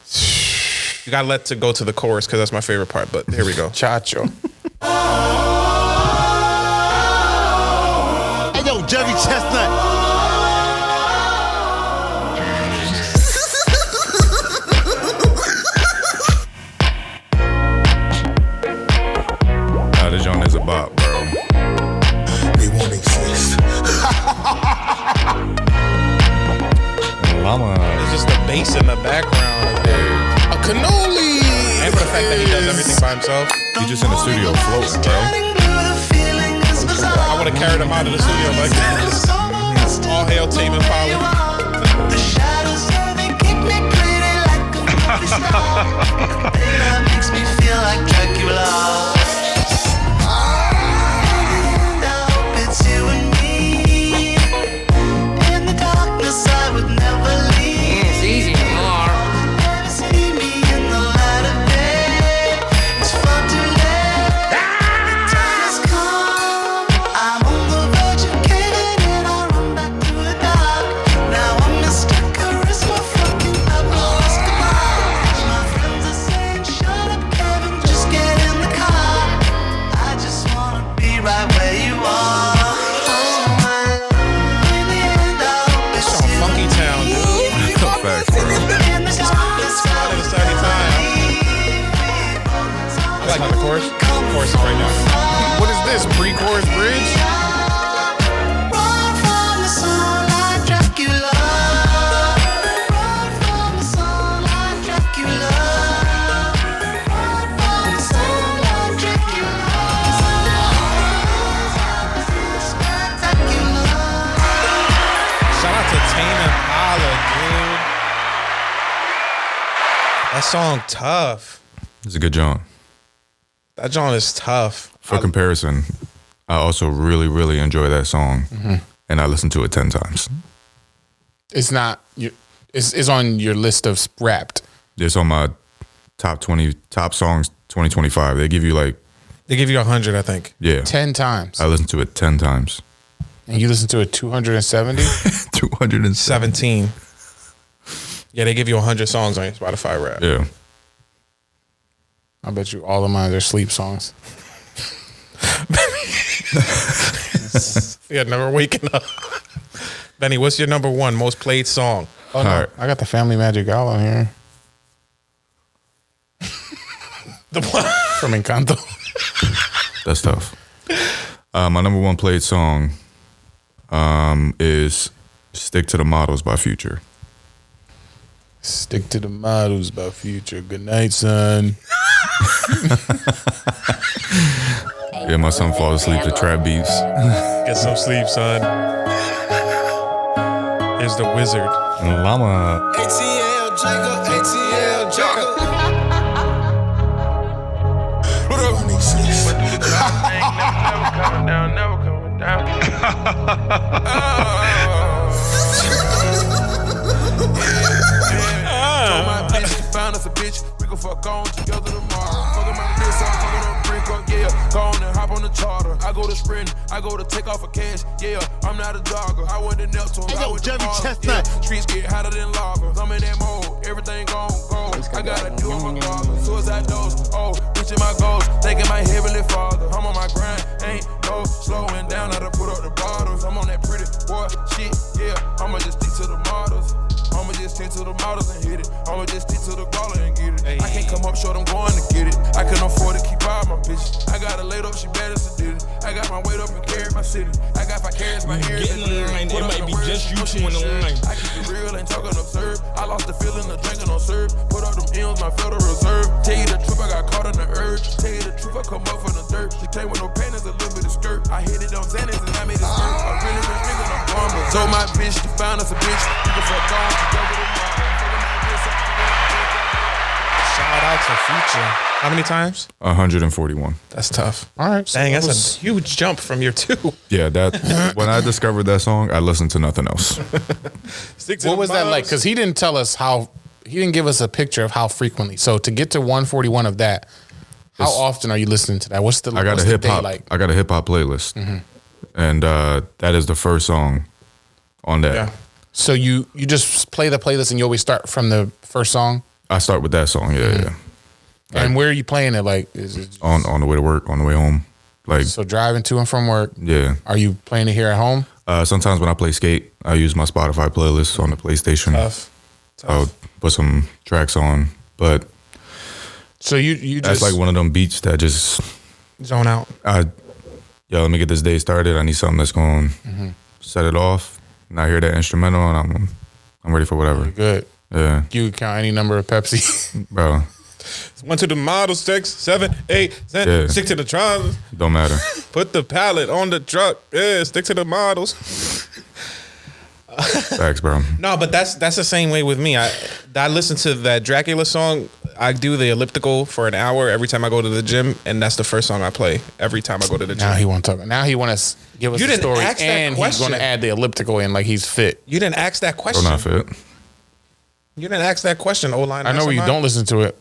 You gotta let to go to the chorus because that's my favorite part. But here we go. Chacho. Hey, yo, Jerry Chestnut. everything by himself. He's just in the studio floating, bro. I would have carried him out of the studio like this. All hail Tame Impala. The shadows they keep me pretty like a movie star. That makes me feel like Dracula. And I hope it's you and me. In the darkness I would never leave. It's easy, Lamar. Never see me in the light of day. It's far too late. The time has come. I'm on the verge of caving in. I run back to the dark. Now I'm Mr. Charisma, fucking Pablo Escobar. My friends are saying, shut up, Kevin, just get in the car. I just wanna be right where you are. Oh my love, in the end I hope it's you. Funky Town, dude. Facts, bro. In the darkness I Out of the Sunny Time. I like the chorus. Chorus right now. What is this? Pre-chorus bridge? run from the sun like Dracula. Run from the sun like Dracula. Run from the sun like Dracula. Spectacular. Shout out to Tame Impala, dude. That song tough. It's a good joint. That joint is tough. For comparison, I also really, really enjoy that song, and I listen to it 10 times. It's not. It's on your list of Wrapped. It's on my top 20 top songs 2025. They give you like, They give you 100, I think. yeah, 10 times. I listen to it 10 times. And you listen to it 270? 207. 17. Yeah, they give you 100 songs on your Spotify rap. Yeah. I bet you all of mine are sleep songs. Yeah, never waking up. Benny, what's your number one most played song? Oh, no. All right. I got the Family Magic Gal on here. The one. From Encanto. That's tough. My number one played song is Stick to the Models by Future. Stick to the models by Future. Good night, son. Yeah, my son falls asleep to trap beats. Get some sleep, son. Here's the wizard. Llama. ATL Jacob, ATL Jacob. What up, Never coming down. Told my bitch she found us a bitch. We gon' fuck on together tomorrow. Fucking my bitch, I'm fucking on brink up, yeah. Go on and hop on the charter. I go to sprint, I go to take off a cash, yeah. I'm not a jogger. I went to Neptune. Hey, I yo, went to Jerry Mars, Chestnut. yeah. Streets get hotter than lava. I'm in that mode, everything gon' go. I gotta do it regardless. Suicide dose, oh, reaching my goals. Thanking my heavenly father. I'm on my grind, ain't no slowing down. I done put up the bottles. I'm on that pretty boy shit, yeah. I'ma just stick to the models. I'ma just stick to the models and hit it. I'ma just stick to the baller and get it. I can't come up short, I'm going to get it. I can afford to keep all my bitches. I got her laid up, she bad as a did it. I got my weight up and carried my city. I got my carrots, my ears. Get in the line, it might be just you two in the line. I keep it real, ain't talking absurd. I lost the feeling of drinking on serve. Put up them M's, my Federal Reserve. Tell you the truth, I got caught in the urge. Tell you the truth, I come up from the dirt. She came with no panties, a little bit of skirt. I hit it on Xanax and I made it skirt. I really been drinking on Palmer. Told my bitch to find us a bitch. We can fuck on together tomorrow. Shout out to Future. How many times? 141. That's tough. All right. So Dang, that that's a huge jump from your two. Yeah, that when I discovered that song, I listened to nothing else. What was that like? Because he didn't tell us how. He didn't give us a picture of how frequently. So to get to 141 of that, how often are you listening to that? What's the? I got what's a the hip day hop. like? I got a hip hop playlist, and that is the first song on that. Yeah. So you just play the playlist and you always start from the first song. I start with that song. Yeah. And where are you playing it? Like, is it On the way to work, on the way home, like so driving to and from work? yeah. Are you playing it here at home? Sometimes when I play skate, I use my Spotify playlist on the PlayStation. Tough. I'll put some tracks on, but So you that's just like one of them beats that just Zone out. let me get this day started. I need something that's going to set it off. And I hear that instrumental, and I'm ready for whatever. good. Yeah, You can count any number of Pepsi. bro. 1 to the model, 6, 7, 8, 10, Yeah. stick to the trousers. Don't matter. Put the pallet on the truck. Yeah, stick to the models. Thanks, bro. No, but that's the same way with me. I listen to that Dracula song. I do the elliptical for an hour every time I go to the gym, and that's the first song I play every time I go to the gym. Now he want to talk. Now he want to give us You the didn't story, ask that and he's question. going to add the elliptical in like he's fit. You didn't ask that Bro, question. not fit. You didn't ask that question, O-line. I know where you don't listen to it,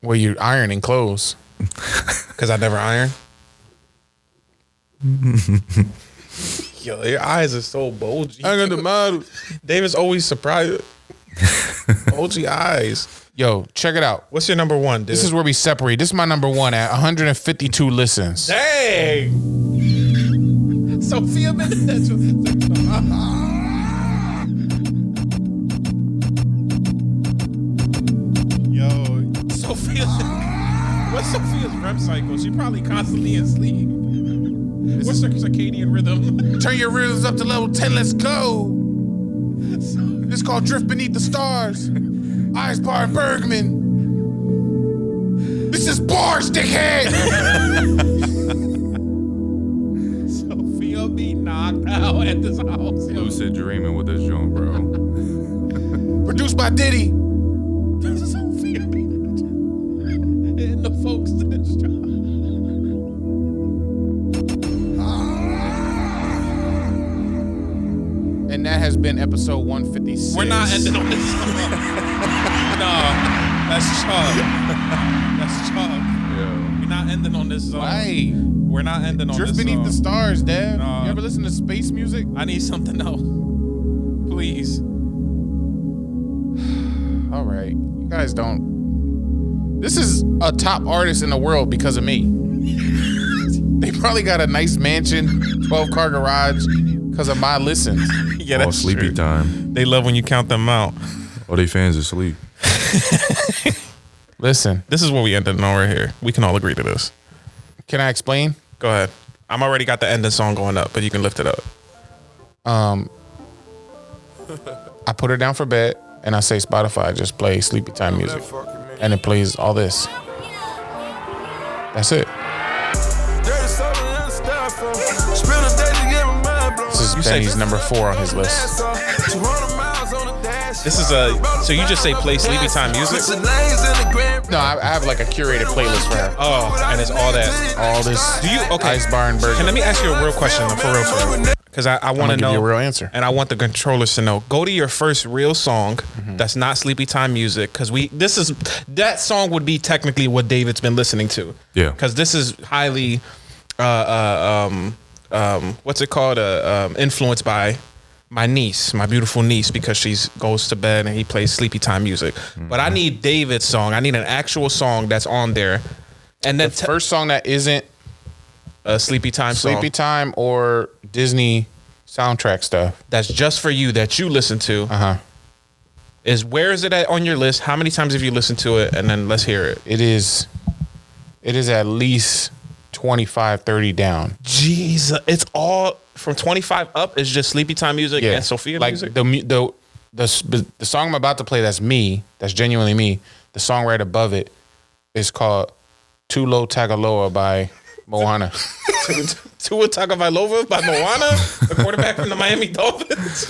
where you ironing clothes. Because I never iron. Yo, your eyes are so bulgy. I got the model. David's always surprised. Bulgy eyes. Yo, check it out. What's your number one, dude? This is where we separate. This is my number one at 152 listens. Dang. Sophia Benedetto. Yo, Sophia. What's Sophia's REM cycle? She probably constantly in sleep. What's her circadian rhythm? Turn your rhythms up to level 10. Let's go. This is called Drift Beneath the Stars. Eisbar Bergman. This is bars, dickhead. Sophia be knocked out at this house. Yo. Lucid dreaming with this joint, bro. Produced by Diddy. Sophia be hitting the folks to this job. And that has been episode 156. We're not ending on this song. No, that's Chuck. That's Chuck. Yeah. We're not ending on this song. Why? We're not ending on Drift this Beneath song. the Stars, Dad. No. You ever listen to space music? I need something else. Please. All right. You guys don't. This is a top artist in the world because of me. They probably got a nice mansion, 12-car garage because of my listens. Yeah, All that's sleepy true. time. They love when you count them out. All they fans asleep. Listen, This is what we ended on right here. We can all agree to this. can I explain? Go ahead. I'm already got the ending song going up, but you can lift it up. I put her down for bed and I say Spotify, just play sleepy time music. And it plays all this. That's it. This is Benny's number 4 on his list. This is so you just say play sleepy time music? No, I have like a curated playlist for her. Oh, and it's all that. All this. Do you, okay. Ice Bar and Burger. Can let me ask you a real question, for real. Because I want to give know. you a real answer. And I want the controllers to know. Go to your first real song that's not sleepy time music. Because that song would be technically what David's been listening to. Yeah. Because this is highly, what's it called? Influenced by my niece, my beautiful niece, because she goes to bed and he plays sleepy time music. But I need David's song. I need an actual song that's on there. And then The first song that isn't a sleepy time song. Sleepy Time or Disney soundtrack stuff. That's just for you that you listen to. Is where is it at on your list? How many times have you listened to it? And then let's hear it. It is at least 25, 30 down. Jesus, it's all from 25 up is just sleepy time music and Sophia like music. the song I'm about to play, that's me, that's genuinely me. The song right above it is called Tulo Tagovailoa by Moana. Tua Tagovailoa by Moana, the quarterback from the Miami Dolphins.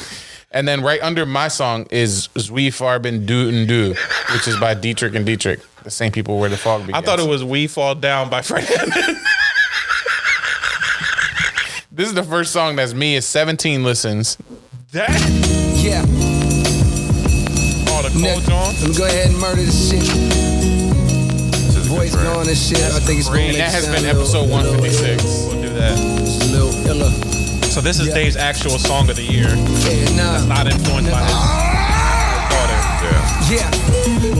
And then right under my song is Zwie Farben Do and Do, which is by Dietrich and Dietrich, the same people where the fog begins. I thought it was We Fall Down by Fred Hammond. This is the first song that's me. It's 17 listens. That? Yeah. Oh, the cold John? Let me go ahead and murder this shit. Voice going and shit. I think it's going to And that has been episode 156. We'll do that. It's a little iller. So this is Dave's actual song of the year. That's not influenced by his daughter. Yeah.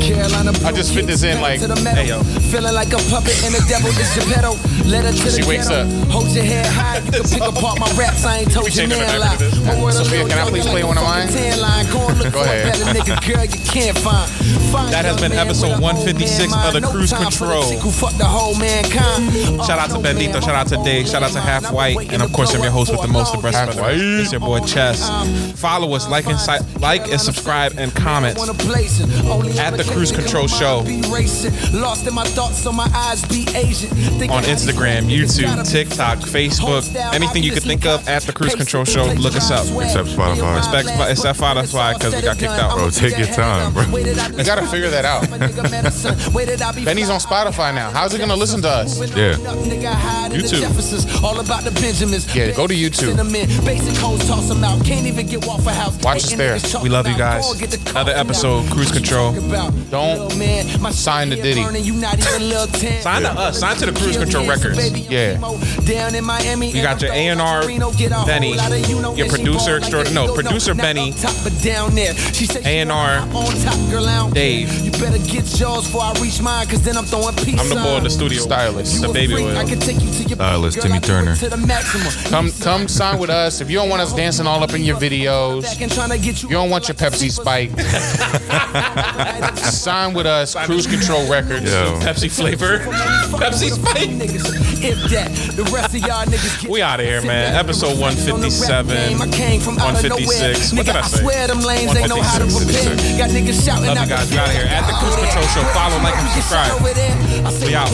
Carolina. I just fit this in like, hey yo. Feeling like a puppet and the devil is Geppetto. Let her to She the wakes ghetto. up. Hold your head high. You can pick apart my raps. I ain't told you changing now the lie. name of this. Sophia, can I please play one of mine? Go ahead. Nigga, girl, you can't find. That has been episode 156 of the Cruise Control. Shout out to Bendito, shout out to Dave, shout out to Half White, and of course I'm your host with the most, the breast Half brother. White. It's your boy Chess. Follow us, like and subscribe and comment. At the Cruise Control Show. Lost in my thoughts, so my eyes be Asian. On Instagram, YouTube, TikTok, Facebook, anything you could think of at the Cruise Control Show, look us up. Except Spotify. Except Spotify, because we got kicked out. Bro, take your time, bro. You gotta figure that out. Benny's on Spotify now. How's he gonna listen to us? Yeah. YouTube. Yeah, go to YouTube. Watch us there. We love you guys. Another episode, Cruise Control. Don't sign to Diddy. Sign to us. Sign to the Cruise Control Records. Yeah. You got your A&R Benny, your producer extraordinary. No, producer Benny, A&R Dave. I'm the boy in the studio. Stylist. The baby oil. Stylist Timmy Turner. Come sign with us. If you don't want us dancing all up in your videos, you don't want your Pepsi spike, sign with us, Cruise Control Records. Yo. Pepsi flavor. Pepsi spike. We out of here, man. Episode 157, 156. What did I say? 156. Love you guys. We out of here. At the Cruise Control Show. Follow, like, and subscribe. We out.